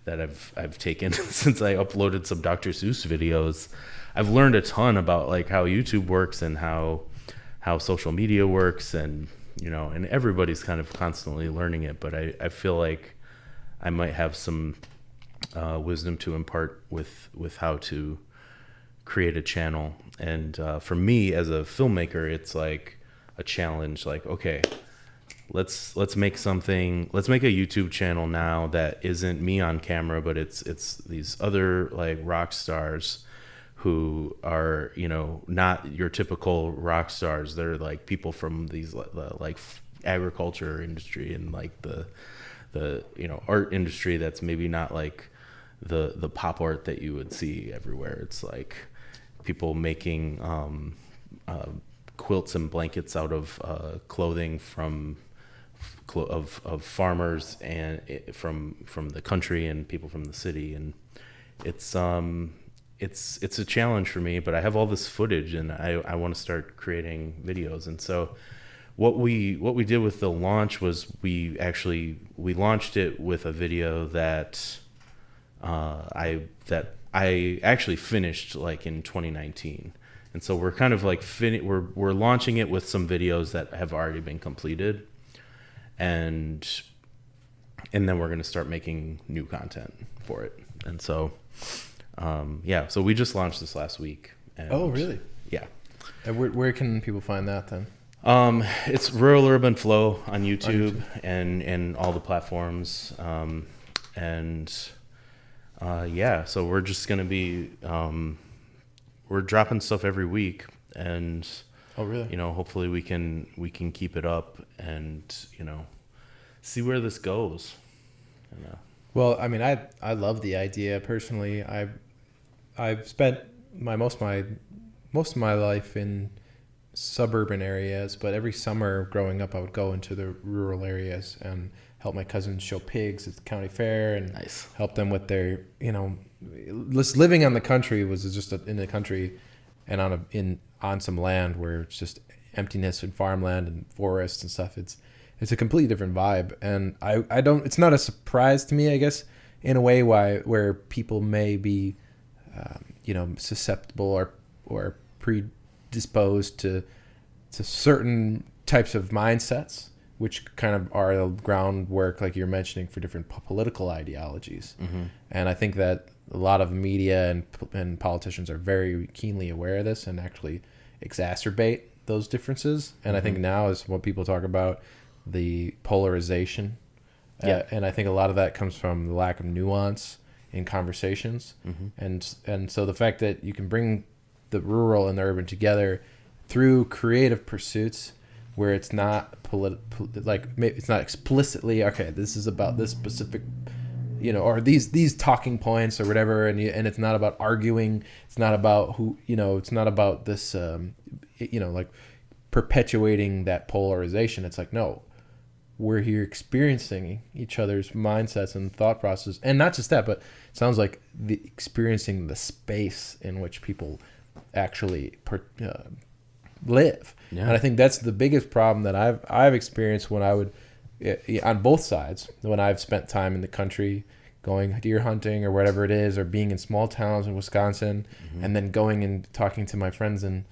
that I've taken since I uploaded some Dr. Seuss videos, I've learned a ton about like how YouTube works and how social media works, and and everybody's kind of constantly learning it. But I feel like I might have some wisdom to impart with how to create a channel. And for me as a filmmaker, it's like a challenge. Like, okay, let's make a YouTube channel now that isn't me on camera, but it's these other like rock stars who are not your typical rock stars. They're like people from these like agriculture industry and like the art industry that's maybe not like the pop art that you would see everywhere. It's like people making quilts and blankets out of clothing of farmers and from the country and people from the city. And it's a challenge for me, but I have all this footage and I want to start creating videos. And so what we did with the launch was we launched it with a video that I actually finished like in 2019. And so we're kind of like we're launching it with some videos that have already been completed, and then we're going to start making new content for it. And so so we just launched this last week. And oh, really? Yeah. And where can people find that then? It's Rural Urban Flow on YouTube and all the platforms. So we're just going to be, we're dropping stuff every week, and oh, really? Hopefully we can keep it up and, see where this goes. Well, I mean, I love the idea personally. I've spent most of my life in suburban areas, but every summer growing up, I would go into the rural areas and help my cousins show pigs at the county fair, and Nice. help them with their, just living on the country was just in the country and on some land where it's just emptiness and farmland and forests and stuff. It's a completely different vibe, and it's not a surprise to me, I guess, in a way where people may be, susceptible or predisposed to certain types of mindsets, which kind of are the groundwork, like you're mentioning, for different political ideologies. Mm-hmm. And I think that a lot of media and politicians are very keenly aware of this and actually exacerbate those differences. And I think now is what people talk about, the polarization. Yeah. And I think a lot of that comes from the lack of nuance in conversations. Mm-hmm. And so the fact that you can bring the rural and the urban together through creative pursuits where it's not it's not explicitly, okay, this is about this specific, or these talking points or whatever, and it's not about arguing, it's not about it's not about this like perpetuating that polarization. It's like, no, we're here experiencing each other's mindsets and thought processes, and not just that, but it sounds like experiencing the space in which people actually live. Yeah. And I think that's the biggest problem that I've experienced when I would, on both sides, when I've spent time in the country going deer hunting or whatever it is, or being in small towns in Wisconsin, and then going and talking to my friends in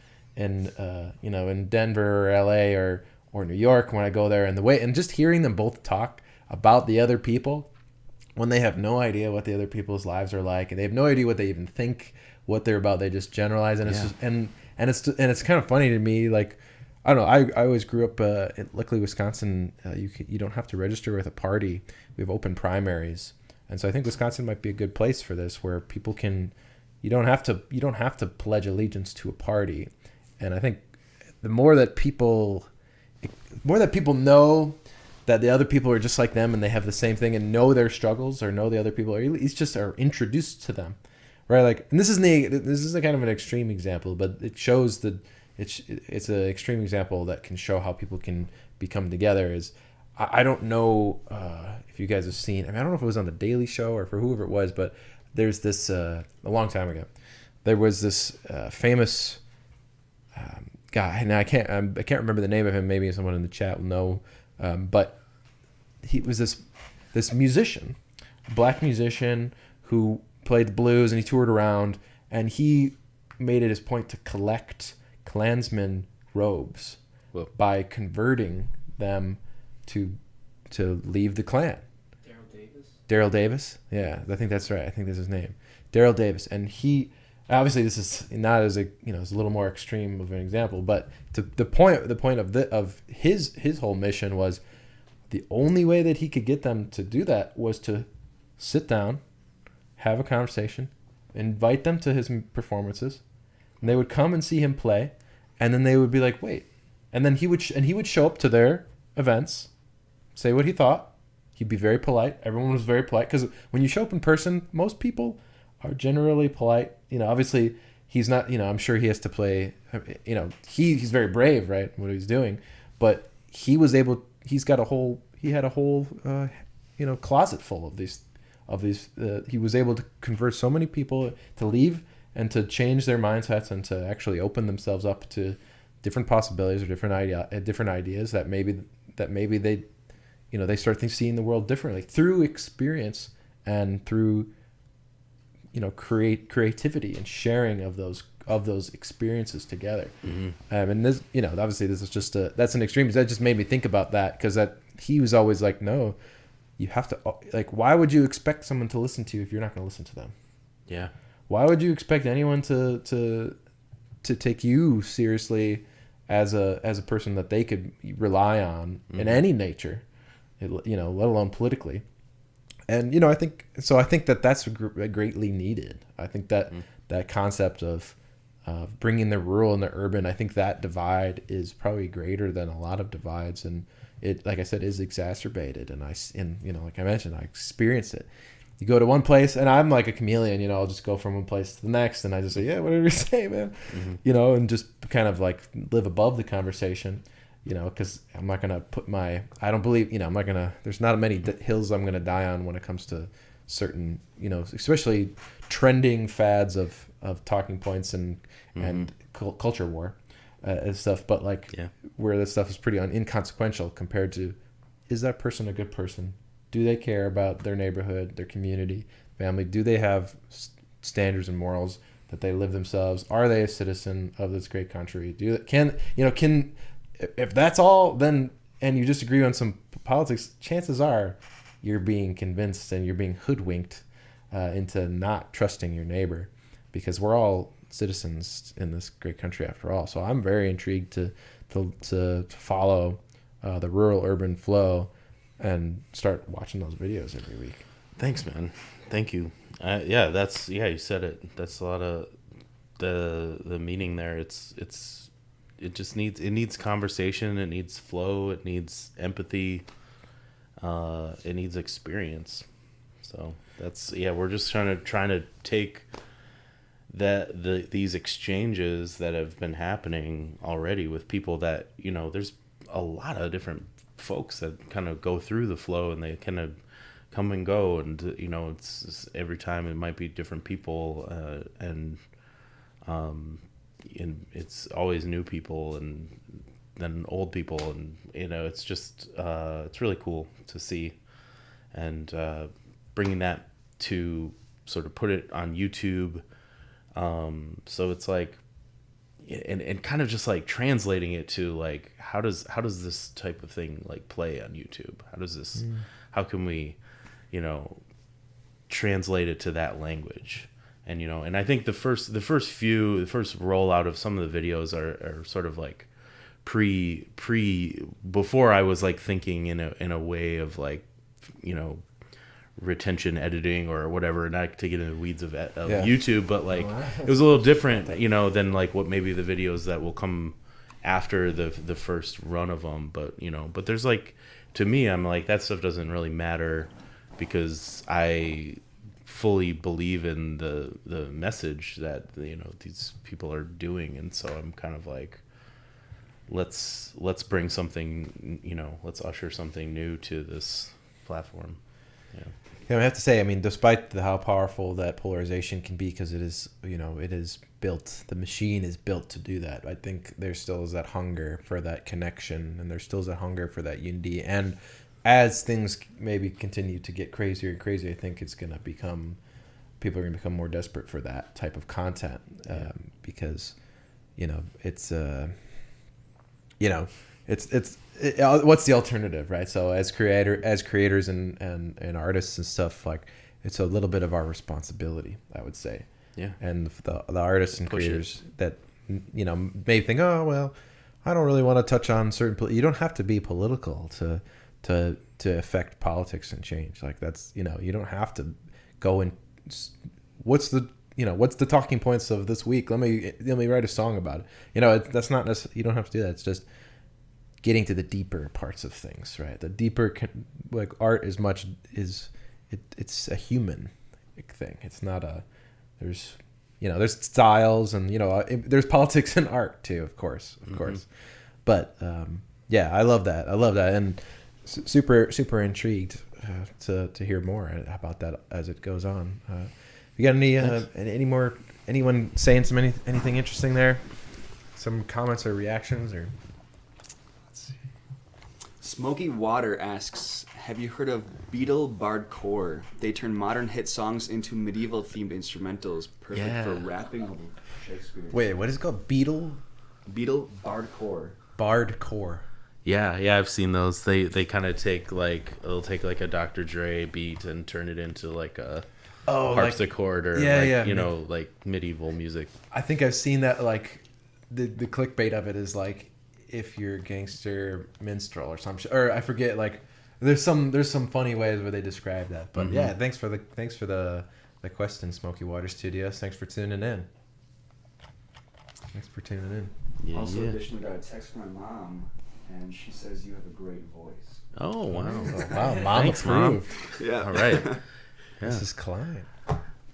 Denver or LA or New York when I go there, and just hearing them both talk about the other people when they have no idea what the other people's lives are like, and they have no idea what they even think, what they're about. They just generalize, and it's just and it's kind of funny to me. Like, I don't know. I always grew up luckily Wisconsin. You don't have to register with a party. We have open primaries, and so I think Wisconsin might be a good place for this, where people can. You don't have to pledge allegiance to a party, and I think the more that people know that the other people are just like them and they have the same thing and know their struggles, or know the other people, or at least just are introduced to them, right? Like, and this is a kind of an extreme example, but it shows that it's an extreme example that can show how people can become together. Is I don't know if you guys have seen. I don't know if it was on the Daily Show or for whoever it was, but there's this a long time ago. There was this famous guy, and I can't remember the name of him. Maybe someone in the chat will know, but he was this musician, a black musician who played the blues, and he toured around, and he made it his point to collect Klansmen robes by converting them to leave the Klan. Daryl Davis, yeah, I think that's right. I think that's his name, Daryl Davis, and he. Obviously, this is not as it's a little more extreme of an example, but the point of his whole mission was the only way that he could get them to do that was to sit down, have a conversation, invite them to his performances, and they would come and see him play, and then they would be like, wait, and then he would show up to their events, say what he thought. He'd be very polite. Everyone was very polite, because when you show up in person, most people are generally polite. Obviously he's not, I'm sure he has to play, he's very brave, right? What he's doing, but he had a whole closet full of these, he was able to convert so many people to leave and to change their mindsets and to actually open themselves up to different possibilities or different ideas that maybe they, they start seeing the world differently through experience and through creativity and sharing of those experiences together. And this, obviously this is just that's an extreme. That just made me think about that, because that he was always like, no, you have to, like, why would you expect someone to listen to you if you're not going to listen to them? Yeah. Why would you expect anyone to take you seriously as a person that they could rely on in any nature, let alone politically? And I think that's greatly needed. I think that that concept of bringing the rural and the urban, I think that divide is probably greater than a lot of divides, and it, like I said, is exacerbated. And like I mentioned, I experienced it. You go to one place, and I'm like a chameleon. I'll just go from one place to the next, and I just say, yeah, whatever you say, man. And just kind of like live above the conversation. Because I'm not going to I don't believe, I'm not going to, there's not many hills I'm going to die on when it comes to certain, especially trending fads of talking points and culture war and stuff. But where this stuff is pretty inconsequential compared to, is that person a good person? Do they care about their neighborhood, their community, family? Do they have standards and morals that they live themselves? Are they a citizen of this great country? If that's all, then, and you disagree on some politics, chances are you're being convinced and you're being hoodwinked into not trusting your neighbor, because we're all citizens in this great country after all. So I'm very intrigued to follow the rural-urban flow and start watching those videos every week. Thanks, man. Thank you. You said it. That's a lot of the meaning there. It just needs conversation. It needs flow. It needs empathy. It needs experience. So we're just trying to take these exchanges that have been happening already with people that, there's a lot of different folks that kind of go through the flow, and they kind of come and go, and it's every time it might be different people, and it's always new people and then old people, and it's just it's really cool to see, and bringing that to sort of put it on YouTube, so it's like, and kind of just like translating it to like how does this type of thing like play on YouTube? How can we translate it to that language? And and I think the first rollout of some of the videos are sort of like before I was like thinking in a way of like retention editing or whatever, not to get into the weeds of YouTube, but like it was a little different than like what maybe the videos that will come after the first run of them, but but there's like, to me, I'm like, that stuff doesn't really matter, because I fully believe in the message that these people are doing, and so I'm kind of like, let's bring something, let's usher something new to this platform. I have to say, I mean, despite how powerful that polarization can be, because it is, it is built, the machine is built to do that. I think there still is that hunger for that connection, and there still is a hunger for that unity. And as things maybe continue to get crazier and crazier, I think it's going to become, people are going to become more desperate for that type of content, because, it's, what's the alternative, right? So as creators and artists and stuff, like, it's a little bit of our responsibility, I would say. Yeah. And the artists and creators that may think, oh well, I don't really want to touch on certain. You don't have to be political to affect politics and change. Like, that's you don't have to go and what's the talking points of this week? Let me write a song about it. That's not necessarily, you don't have to do that. It's just getting to the deeper parts of things, right? The deeper, like, art it's a human thing. It's not there's styles, and there's politics in art too, of course. But I love that, and super intrigued to hear more about that as it goes on. You got anyone saying anything interesting there? Some comments or reactions or? Smoky Water asks, have you heard of Beatle Bardcore? They turn modern hit songs into medieval-themed instrumentals, perfect for rapping over Shakespeare. Wait, what is it called? Beatle Bardcore. Bardcore. Yeah, I've seen those. They kind of take like a Dr. Dre beat and turn it into like a harpsichord or like medieval music. I think I've seen that, like the clickbait of it is like, if you're a gangster minstrel or some shit, or I forget, like there's some funny ways where they describe that. But yeah, thanks for the question, Smoky Water Studios. Thanks for tuning in. Additionally, got a text from my mom, and she says you have a great voice. Oh wow! Wow, mom Thanks, approved. Mom. Yeah. All right. Yeah. This is Klein.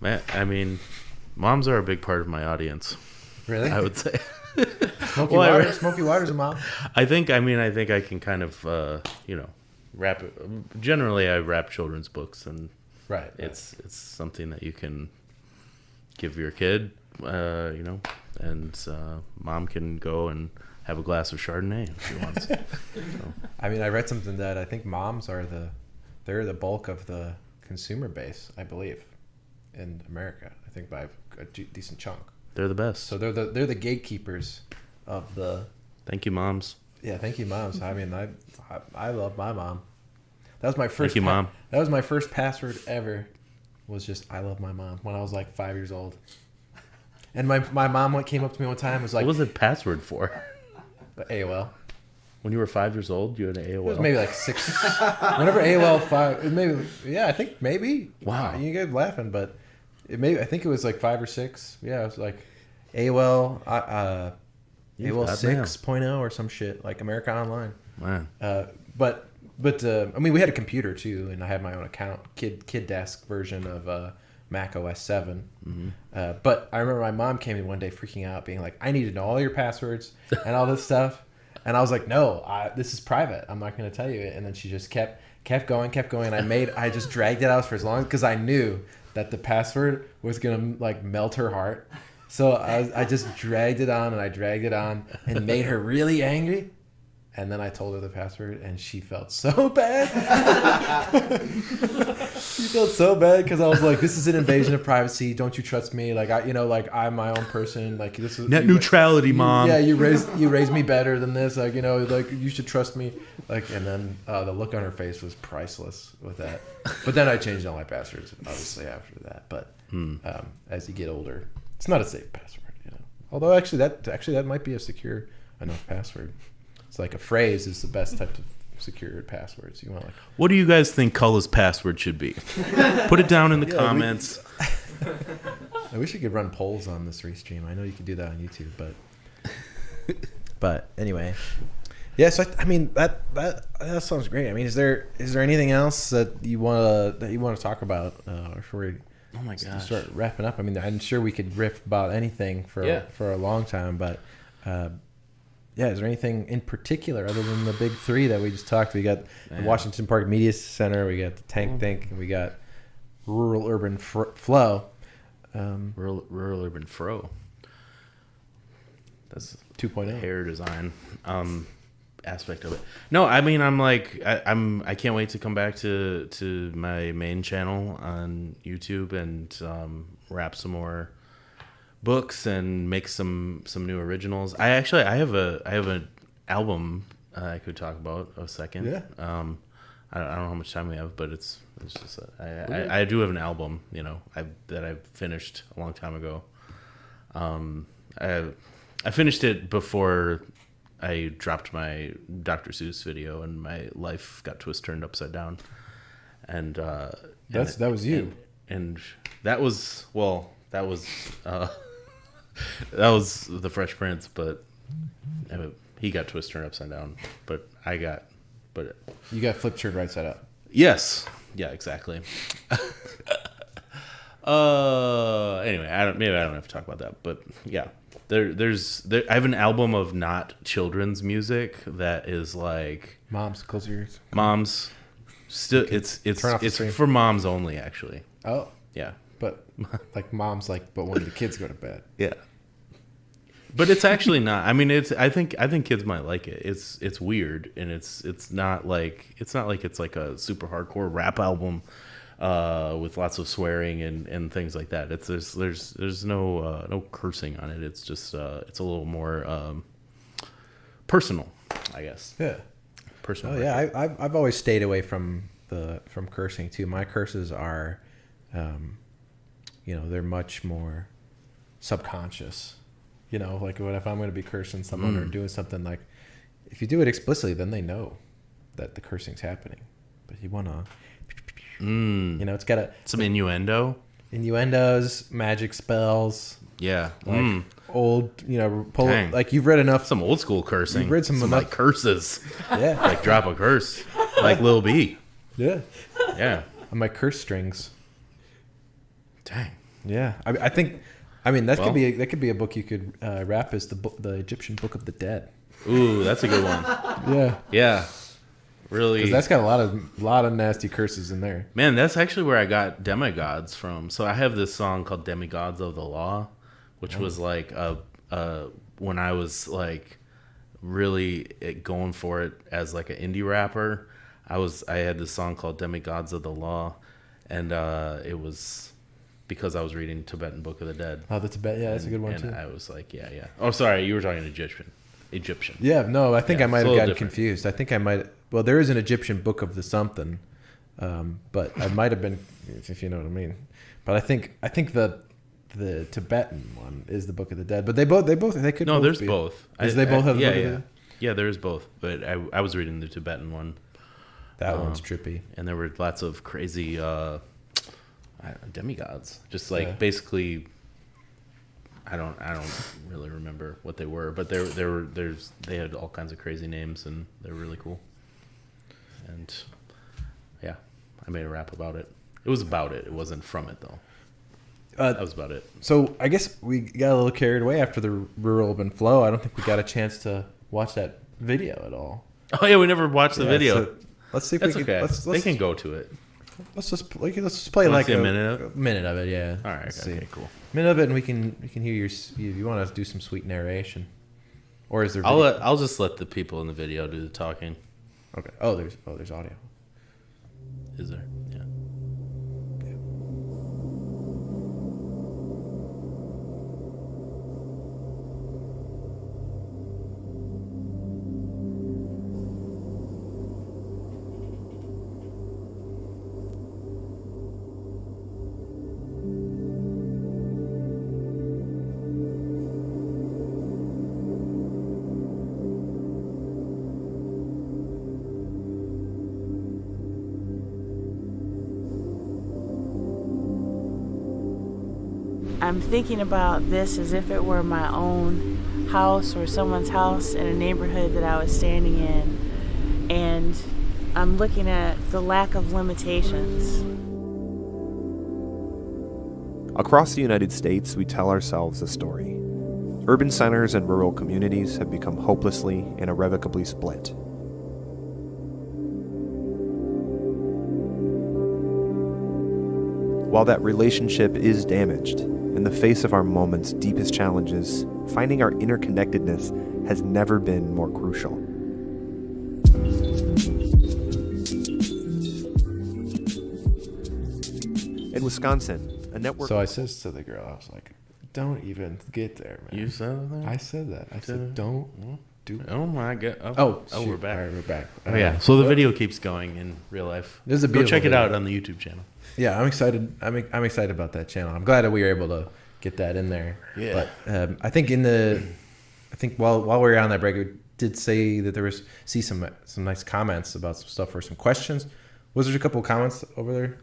Man, I mean, moms are a big part of my audience. Really? I would say. Smoky Water's a mom. I think I can kind of rap. Generally, I rap children's books, and it's something that you can give your kid, and mom can go and have a glass of Chardonnay if she wants. So. I mean, I read something that I think moms are they're the bulk of the consumer base, I believe, in America. I think by a decent chunk. They're the best. So they're the gatekeepers of the. Thank you, moms. Yeah, thank you, moms. I mean, I love my mom. That was my first. Thank you, Mom. That was my first password ever. Was just I love my mom when I was like 5 years old. And my mom came up to me one time and was like, "What was the password for?" AOL. When you were 5 years old, you had an AOL. It was maybe like 6. Whenever AOL 5, maybe I think maybe. Wow. You guys laughing, but I think it was like 5 or 6. Yeah, it was like AOL. AOL 6.0 or some shit, like America Online. Man. But I mean, we had a computer too, and I had my own account, kid desk version of Mac OS 7. Mm-hmm. But I remember my mom came in one day freaking out, being like, "I need to know all your passwords and all this stuff." And I was like, no, this is private. I'm not going to tell you it. And then she just kept going. I just dragged it out for as long because I knew that the password was going to like melt her heart. So I just dragged it on and made her really angry. And then I told her the password, and she felt so bad. She felt so bad because I was like, "This is an invasion of privacy. Don't you trust me? Like I'm my own person. Like this is net neutrality, Mom. Yeah, you raised me better than this. Like like you should trust me. Like." And then the look on her face was priceless with that. But then I changed all my passwords, obviously after that. But as you get older, it's not a safe password, Although actually that might be a secure enough password. It's like a phrase is the best type of secure passwords. You want like. What do you guys think Culla's password should be? Put it down in the comments. I wish you could run polls on this restream. I know you can do that on YouTube, but anyway, yeah. So I mean that sounds great. I mean, is there anything else that you want to talk about before we? Oh my gosh. Start wrapping up. I mean, I'm sure we could riff about anything for a long time, but. Yeah, is there anything in particular other than the big three that we just talked? We got the Washington Park Media Center, we got the TankThink, and we got Rural Urban Flow. Rural Urban Fro. That's 2.0 hair design aspect of it. No, I mean I can't wait to come back to my main channel on YouTube and rap some more books and make some new originals. I have an album I could talk about a second. Yeah. I don't know how much time we have, but it's just I do have an album, that I finished a long time ago. I finished it before I dropped my Dr. Seuss video and my life got turned upside down. And that was you. And that was that was the Fresh Prince, but he got turned upside down. But you got flipped turned right side up. Yes, yeah, exactly. Anyway, I don't have to talk about that, but yeah, I have an album of not children's music that is like moms. Close your ears. Moms. Still, it's for moms only, actually. Oh, yeah. But like moms, but when the kids go to bed. Yeah. But it's actually not. I mean, I think kids might like it. It's weird, and it's not like it's like a super hardcore rap album with lots of swearing and things like that. There's no cursing on it. It's just it's a little more personal, I guess. Yeah. Personal. Oh yeah, I've always stayed away from cursing too. My curses are, they're much more subconscious. Like if I'm going to be cursing someone or doing something, like if you do it explicitly, then they know that the cursing's happening. But you want to, it's got some innuendos, magic spells. Yeah. Like old, like you've read enough. Some old school cursing. You've read some like curses. Yeah. Like drop a curse. Like Lil B. Yeah. Yeah. On my curse strings. Dang. Yeah. I think that could be a book you could rap as the Egyptian Book of the Dead. Ooh, that's a good one. Yeah. Yeah. Really. Because that's got a lot of nasty curses in there. Man, that's actually where I got demigods from. So I have this song called Demigods of the Law, which was like when I was like really going for it as like an indie rapper. I had this song called Demigods of the Law, and it was because I was reading Tibetan Book of the Dead. Oh, the Tibet, yeah, that's a good one too. And I was like, yeah. Oh, sorry, you were talking Egyptian. Yeah, no, I think I might have gotten different. confused. I think I might. Well, there is an Egyptian Book of the something, but I might have been, if you know what I mean. But I think the Tibetan one is the Book of the Dead. But they could. No, both there's be. both. They both have. Yeah, the Book yeah. Of the Yeah, there is both. But I was reading the Tibetan one. That one's trippy. And there were lots of crazy demigods. Just like basically, I don't really remember what they were, but they had all kinds of crazy names and they're really cool. And yeah, I made a rap about it. It was about it. It wasn't from it though. That was about it. So I guess we got a little carried away after the Rural Urban Flow. I don't think we got a chance to watch that video at all. Oh yeah, we never watched the Yeah, video. so let's see if That's we can. okay. Let's They can go to it. just play Wanna like see a minute of it? minute of it. Yeah. All right. Let's Okay. see. Cool. Minute of it, and we can hear your. If you want to do some sweet narration, or is there? I'll just let the people in the video do the talking. Okay. Oh, there's audio. Is there? Yeah. I'm thinking about this as if it were my own house or someone's house in a neighborhood that I was standing in. And I'm looking at the lack of limitations. Across the United States, we tell ourselves a story. Urban centers and rural communities have become hopelessly and irrevocably split. While that relationship is damaged, in the face of our moment's deepest challenges, finding our interconnectedness has never been more crucial. In Wisconsin, a network... So I says to the girl, I was like, "Don't even get there, man." You said that? I said that. I said, "Don't do." Oh my god. Oh, we're shoot. back. All right, we're back. Oh yeah. So the video keeps going in real life. This is a Go beautiful check it video. out on the YouTube channel. Yeah, I'm excited. I'm excited about that channel. I'm glad that we were able to get that in there. Yeah. But I think while we were on that break, we did say that there was some nice comments about some stuff or some questions. Was there a couple of comments over there?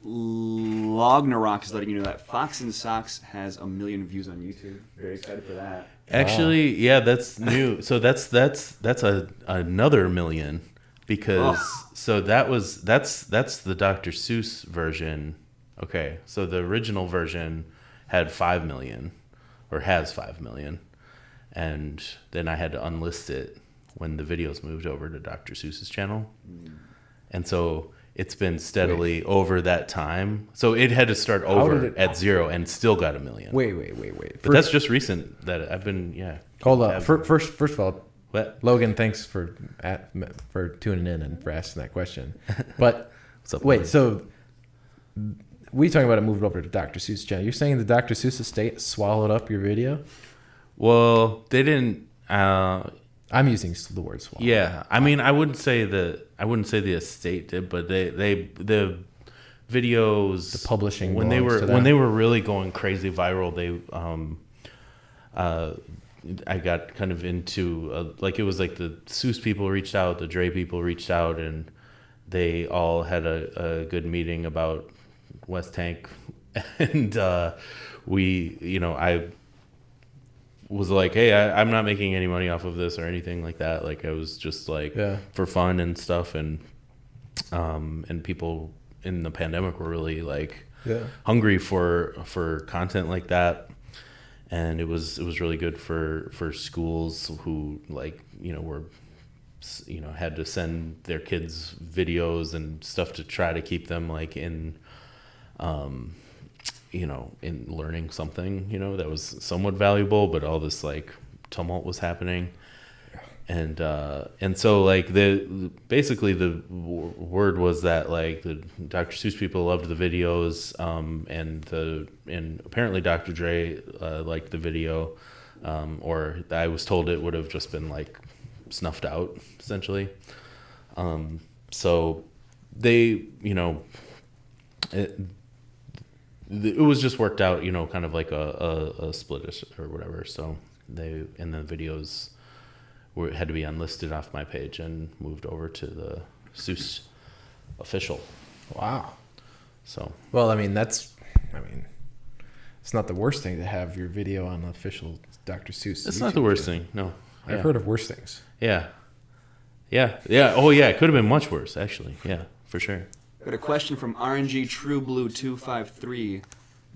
Lognarok is letting you know that Fox and Socks has 1 million views on YouTube. Very excited for that. Actually, yeah, that's new. So that's another million because so that's the Dr. Seuss version. Okay, so the original version had 5 million or has 5 million, and then I had to unlist it when the videos moved over to Dr. Seuss's channel, and so it's been steadily over that time. So it had to start over at 0 and still got 1 million. Wait. But that's just recent that I've been, Hold up. First of all, What? Logan, thanks for tuning in and for asking that question. But What's up, wait, Logan? so we talking about it moved over to Dr. Seuss channel. You're saying the Dr. Seuss estate swallowed up your video? Well, they didn't. I'm using the word swallow. Yeah, I mean, I wouldn't say the estate did, but the videos, The publishing when they belongs were to when them. they were really going crazy viral, I got kind of into like it was like the Seuss people reached out, the Dre people reached out, and they all had a good meeting about West Tank, and I was like, hey, I'm not making any money off of this or anything like that. Like I was just like for fun and stuff, and people in the pandemic were really like hungry for content like that, and it was really good for schools who had to send their kids videos and stuff to try to keep them like in in learning something, that was somewhat valuable, but all this like tumult was happening. And so like basically the word was that like the Dr. Seuss people loved the videos, and apparently Dr. Dre liked the video, or I was told it would have just been like snuffed out essentially. So they, it was just worked out, kind of like a split or whatever. So the videos had to be unlisted off my page and moved over to the Seuss official. Wow. So Well, it's not the worst thing to have your video on the official Dr. Seuss. it's YouTube not the worst channel. thing. No. I've Yeah. heard of worse things. Yeah. Oh yeah, it could have been much worse actually. Yeah, for sure. Got a question from RNG True Blue 253.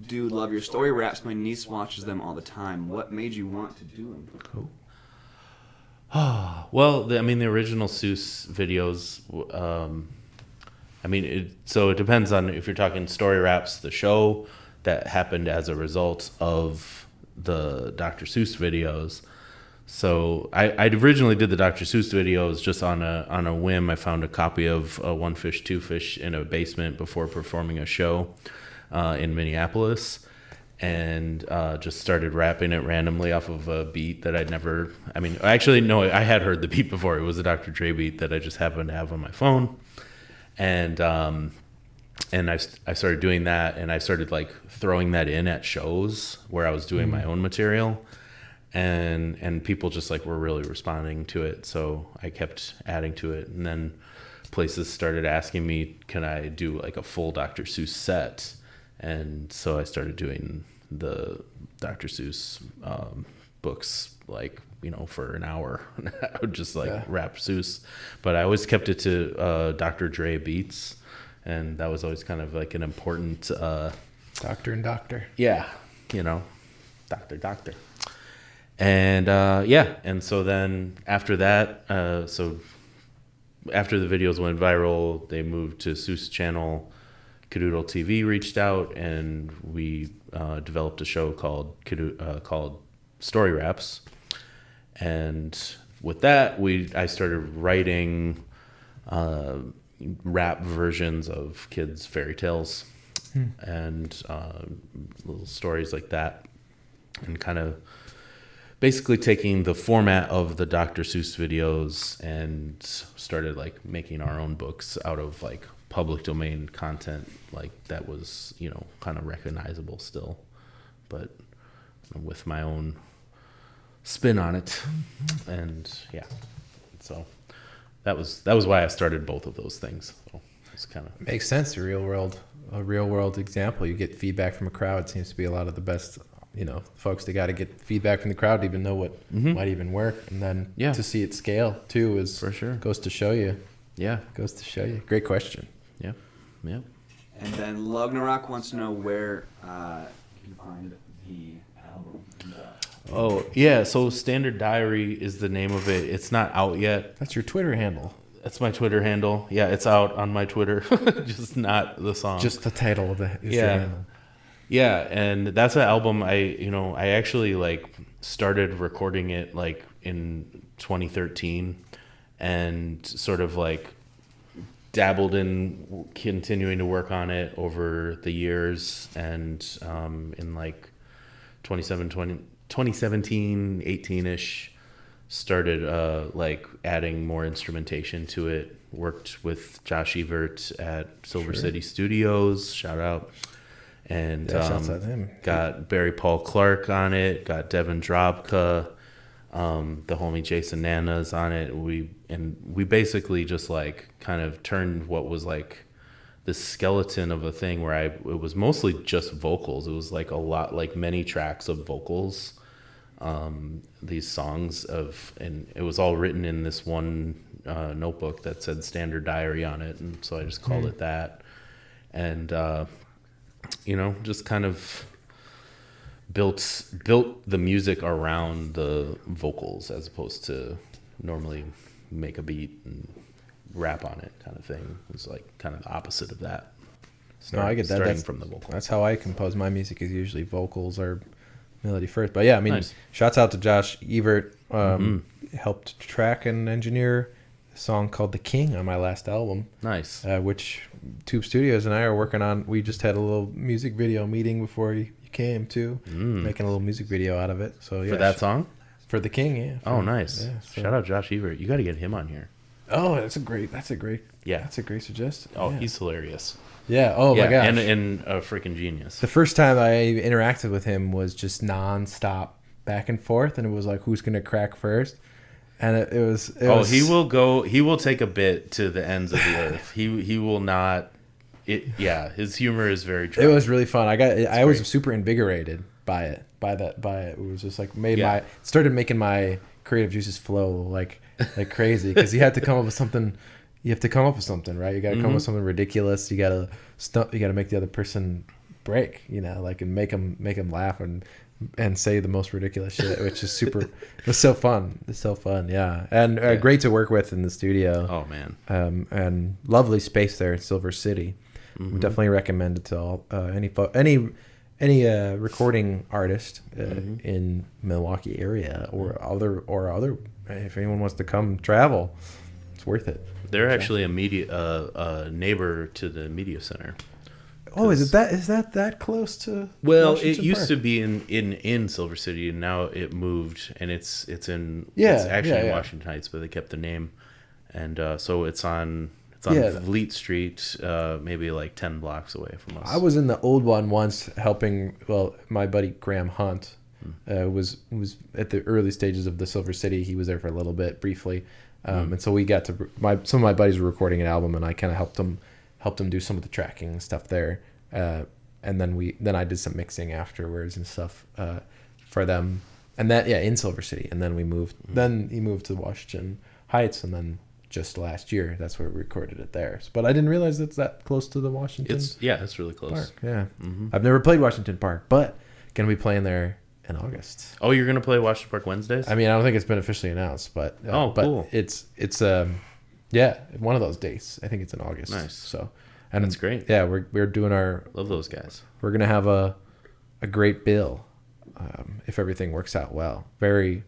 Dude, love your story raps. My niece watches them all the time. What made you want to do them? Well, the original Seuss videos. So it depends on if you're talking story raps, the show that happened as a result of the Dr. Seuss videos. So I originally did the Dr. Seuss videos just on a whim. I found a copy of One Fish, Two Fish in a basement before performing a show in Minneapolis, and just started rapping it randomly off of a beat that I'd never. Actually, no, I had heard the beat before. It was a Dr. Dre beat that I just happened to have on my phone, and I started doing that, and I started like throwing that in at shows where I was doing my own material. And people just like were really responding to it, so I kept adding to it, and then places started asking me, can I do like a full Dr. Seuss set? And so I started doing the Dr. Seuss books, like, for an hour. I would just rap Seuss, but I always kept it to Dr. Dre beats, and that was always kind of like an important Doctor and Doctor. Yeah, Doctor. And and so then after that, so after the videos went viral, they moved to Seuss Channel. Cadoodle TV reached out, and we developed a show called Story Raps. And with that, I started writing rap versions of kids' fairy tales and little stories like that, and kind of basically taking the format of the Dr. Seuss videos and started like making our own books out of like public domain content, like that was, kind of recognizable still, but with my own spin on it. And so that was why I started both of those things. So it's kind of makes sense. A real world example. You get feedback from a crowd. Seems to be a lot of the best folks. They got to get feedback from the crowd to even know what might even work, and then to see it scale too is for sure goes to show you. Great question. Yeah. And then Lugnarok wants to know where you can find the album. Oh yeah, so Standard Diary is the name of it. It's not out yet. That's your Twitter handle. That's my Twitter handle. Yeah, it's out on my Twitter, just not the song. Just the title of the your handle. Yeah, and that's an album I actually like started recording it like in 2013, and sort of like dabbled in continuing to work on it over the years, and in like 2017, 18-ish, started like adding more instrumentation to it. Worked with Josh Evert at Silver City Studios, shout out. And shouts out to him. Got Barry Paul Clark on it, got Devin Drobka, the homie Jason Nana's on it. We basically just like kind of turned what was like the skeleton of a thing where it was mostly just vocals. It was like a lot, like many tracks of vocals, these songs and it was all written in this one notebook that said Standard Diary on it, and so I just called it that. And just kind of built the music around the vocals, as opposed to normally make a beat and rap on it kind of thing. It was like kind of the opposite of that. I get that. Starting from the vocals. That's how I compose my music, is usually vocals or melody first. But yeah, Nice. Shouts out to Josh Evert. Helped track and engineer a song called The King on my last album. Nice. Which Tube Studios and I are working on. We just had a little music video meeting before you came too, making a little music video out of it. So yeah, For that song? For The King, yeah. Oh, nice. Yeah, Shout out Josh Evert. You got to get him on here. Oh, that's a great suggestion. Oh, yeah. He's hilarious. Yeah. Oh my gosh. And a freaking genius. The first time I interacted with him was just nonstop back and forth, and it was like, who's gonna crack first? And it was. He will take a bit to the ends of the earth. He will not. His humor is very dry. It was really fun. I was super invigorated by it. It was just like started making my creative juices flow like crazy, because you had to come up with something. You have to come up with something, right? You got to come up with something ridiculous. You got to make the other person break, like, and make them laugh and say the most ridiculous shit, which is super. It's so fun. Yeah, and great to work with in the studio. Oh man. And lovely space there in Silver City. Mm-hmm. Definitely recommend it to all any recording artist in Milwaukee area or other. If anyone wants to come travel, it's worth it. They're actually a neighbor to the media center. Oh, is that close to? Well, Washington it used Park? to be in Silver City, and now it moved, and it's in Yeah, Washington Heights, but they kept the name, and so it's on Fleet Street, maybe like 10 blocks away from us. I was in the old one once helping. Well, my buddy Graham Hunt was at the early stages of the Silver City. He was there for a little bit, briefly, and so we got to. Some of my buddies were recording an album, and I kind of helped them do some of the tracking and stuff there. And then I did some mixing afterwards and stuff for them, and that in Silver City. And then we moved. Then he moved to Washington Heights, and then just last year that's where we recorded it there. But I didn't realize it's that close to the Washington. It's really close. Park. Yeah, I've never played Washington Park, but gonna be playing there in August. Oh, you're gonna play Washington Park Wednesdays? I mean, I don't think it's been officially announced, but cool. It's one of those dates. I think it's in August. Nice. So, and that's great. Yeah, we're doing Love those guys. We're gonna have a great bill, if everything works out well. Very.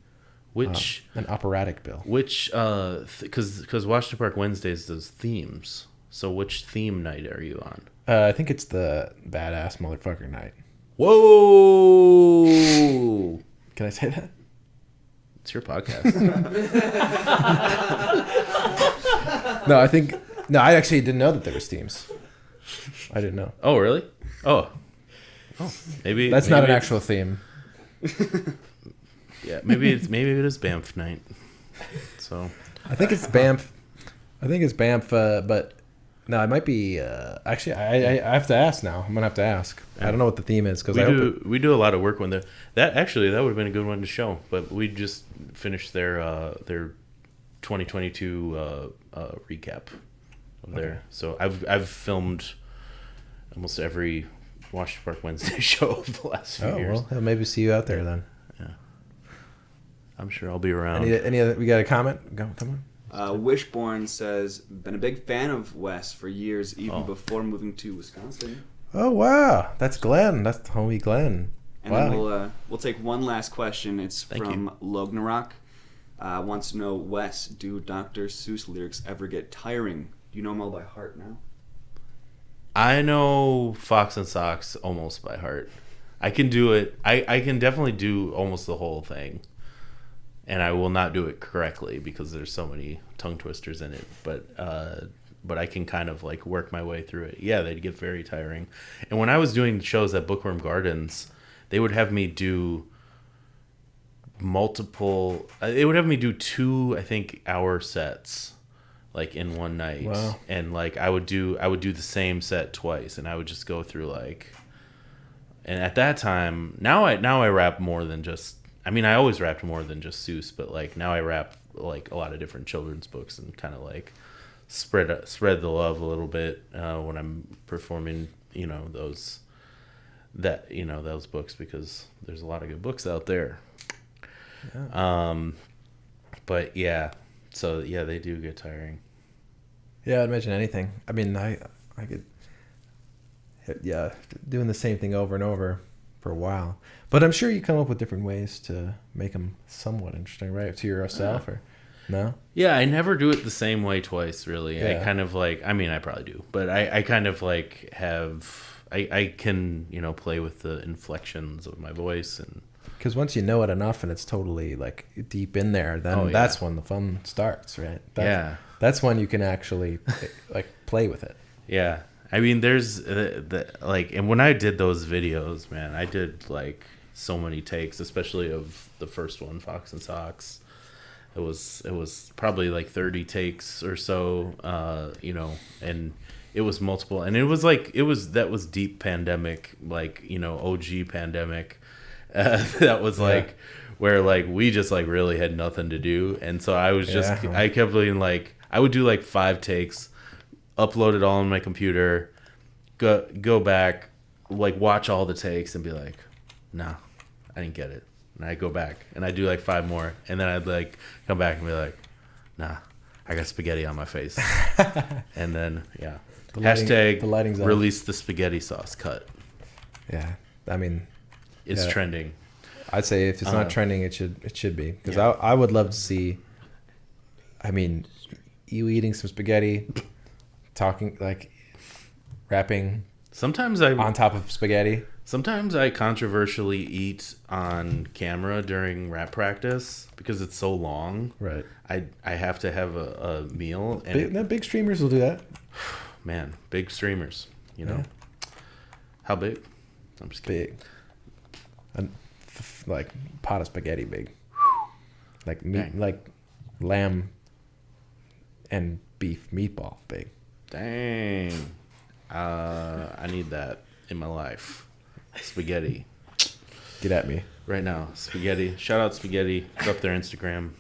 An operatic bill. Which because Washington Park Wednesdays does themes. So which theme night are you on? I think it's the badass motherfucker night. Whoa! Can I say that? It's your podcast. No, I actually didn't know that there was themes. I didn't know. Oh, really? Oh, maybe that's not an actual theme. Yeah, maybe it is Banff night. So I think it's Banff. But no, it might be. Actually, I have to ask now. I'm gonna have to ask. I don't know what the theme is because we do a lot of work when that would have been a good one to show. But we just finished their 2022 recap of there. So I've filmed almost every Washington Park Wednesday show of the last few years. Well, I'll maybe see you out there then. Yeah, I'm sure I'll be around. Any other? We got a comment? Come on. Wishborn says, been a big fan of Wes for years, even before moving to Wisconsin. Oh, wow. That's Glenn. That's homie Glenn. And then we'll take one last question. It's from Lognarok. Wants to know, Wes, do Dr. Seuss lyrics ever get tiring? Do you know them all by heart now? I know Fox and Socks almost by heart. I can do it. I can definitely do almost the whole thing. And I will not do it correctly because there's so many tongue twisters in it. But I can kind of like work my way through it. Yeah, they'd get very tiring. And when I was doing shows at Bookworm Gardens, they would have me do multiple. They would have me do 2, I think, hour sets, like in one night. Wow. And like I would do the same set twice, and I would just go through like. And at that time, now I rap more than just. I mean, I always rapped more than just Seuss, but like now I rap like a lot of different children's books and kind of like spread the love a little bit when I'm performing, those books, because there's a lot of good books out there. Yeah. But yeah, so yeah, they do get tiring. Yeah, I'd imagine anything. I mean, I could, doing the same thing over and over for a while. But I'm sure you come up with different ways to make them somewhat interesting, right? To yourself, or no? Yeah, I never do it the same way twice, really. Yeah. I kind of like, I mean, I probably do, but I kind of like I can, play with the inflections of my voice. And because once you know it enough and it's totally like deep in there, then that's when the fun starts, right? That's when you can actually like play with it. Yeah. I mean, there's and when I did those videos, man, I did like so many takes, especially of the first one, Fox and Socks. It was probably like 30 takes or so, and it was multiple, and that was deep pandemic, like, OG pandemic. That was like where like we just like really had nothing to do, and so I was just I kept being like, I would do like 5 takes, upload it all on my computer, go back, like watch all the takes and be like, nah, I didn't get it. And I go back and I do like 5 more, and then I'd like come back and be like, nah, I got spaghetti on my face. And then hashtag the lighting's on. release the spaghetti sauce cut. Yeah, I mean, It's trending. I'd say if it's not trending, it should be, because I would love to see. I mean, you eating some spaghetti, talking like rapping. Sometimes on top of spaghetti. Sometimes I controversially eat on camera during rap practice because it's so long. Right. I have to have a meal. And big streamers will do that. Man, big streamers, you know. Yeah. How big? I'm just kidding. Big. Like pot of spaghetti big. Like meat, like lamb and beef meatball big. Dang. I need that in my life. Spaghetti. Get at me. Right now. Spaghetti. Shout out Spaghetti. It's up their Instagram.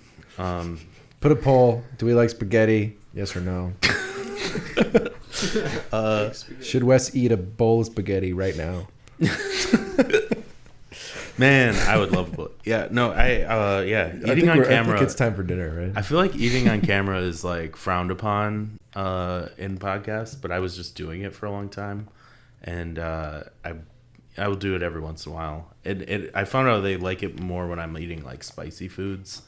Put a poll. Do we like spaghetti? Yes or no? Should Wes eat a bowl of spaghetti right now? Man, I would love it. Yeah, no, eating on camera. I think it's time for dinner, right? I feel like eating on camera is like frowned upon in podcasts, but I was just doing it for a long time, and I will do it every once in a while. I found out they like it more when I'm eating like spicy foods,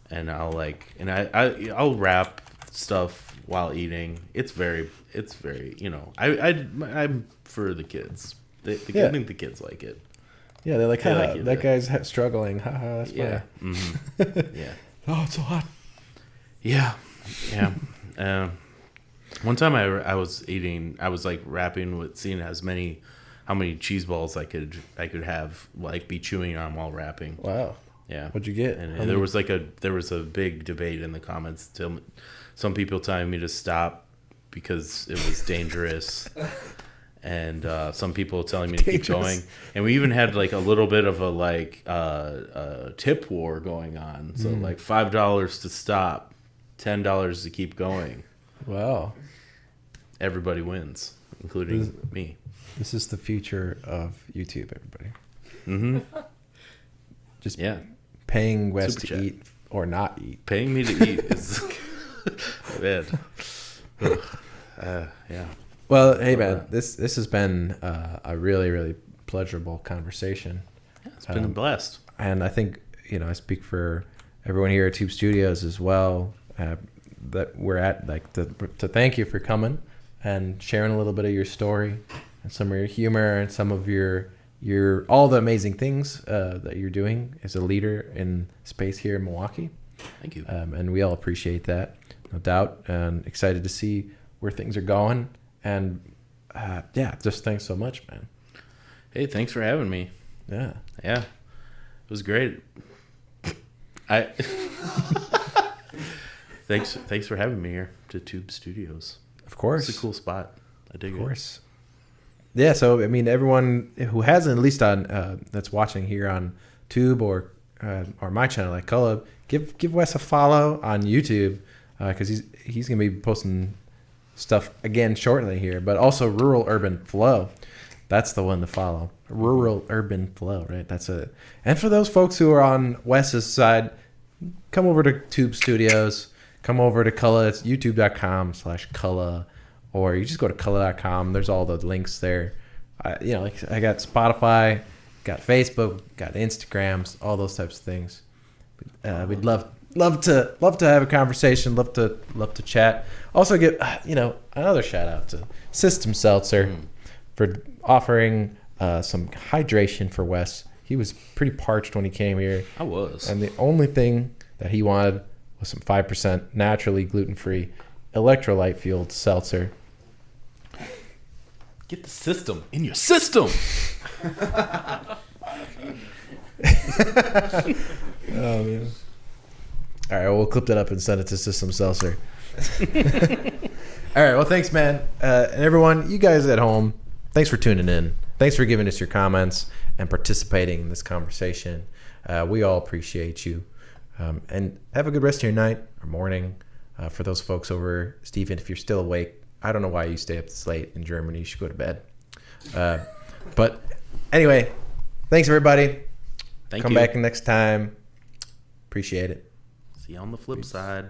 and I'll wrap stuff while eating. It's very I'm for the kids. I think the kids like it. Yeah, they're like, that guy's struggling. Haha, that's funny. Yeah. Mm-hmm. Yeah. Oh, it's so hot. Yeah. Yeah. One time I was eating, I was like rapping with seeing how many cheese balls I could have, like be chewing on while rapping. Wow. Yeah. What'd you get? And there was a big debate in the comments. Some people telling me to stop because it was dangerous. And some people telling me to keep going, and we even had like a little bit of a tip war going on. So like $5 to stop, $10 to keep going. Wow! Everybody wins, including me. This is the future of YouTube, everybody. Mm-hmm. Just paying Wes Super to chat. eat or not eat. Paying me to eat is bad. Yeah. Well, hey man, this has been a really, really pleasurable conversation. Yeah, it's been a blast. And I think, I speak for everyone here at Tube Studios as well, that we're at to thank you for coming and sharing a little bit of your story and some of your humor and some of your all the amazing things that you're doing as a leader in space here in Milwaukee. Thank you. And we all appreciate that, no doubt, and excited to see where things are going. And just thanks so much, man. Hey, thanks for having me. Yeah. It was great. Thanks for having me here to Tube Studios. Of course. It's a cool spot. I dig it. Of course. Yeah, so I mean, everyone who hasn't, at least on that's watching here on Tube or my channel, like Cullub, give Wes a follow on YouTube, because he's gonna be posting stuff again shortly here, but also Rural Urban Flow. That's the one to follow. Rural Urban Flow, right? That's it. And for those folks who are on Wes's side, come over to Tube Studios. Come over to Culla. It's youtube.com/Culla, or you just go to Culla.com. There's all the links there. I got Spotify, got Facebook, got Instagrams, all those types of things. We'd love to have a conversation. Love to chat. Also, give another shout out to System Seltzer for offering some hydration for Wes. He was pretty parched when he came here. I was, and the only thing that he wanted was some 5% naturally gluten-free electrolyte fueled seltzer. Get the system in your system. Oh man. All right, we'll clip that up and send it to System Seltzer. All right, well, thanks, man. And everyone, you guys at home, thanks for tuning in. Thanks for giving us your comments and participating in this conversation. We all appreciate you. And have a good rest of your night or morning. For those folks over, Stephen, if you're still awake, I don't know why you stay up this late in Germany. You should go to bed. But anyway, thanks everybody. Thank Come you. back next time. Appreciate it. See you on the flip side.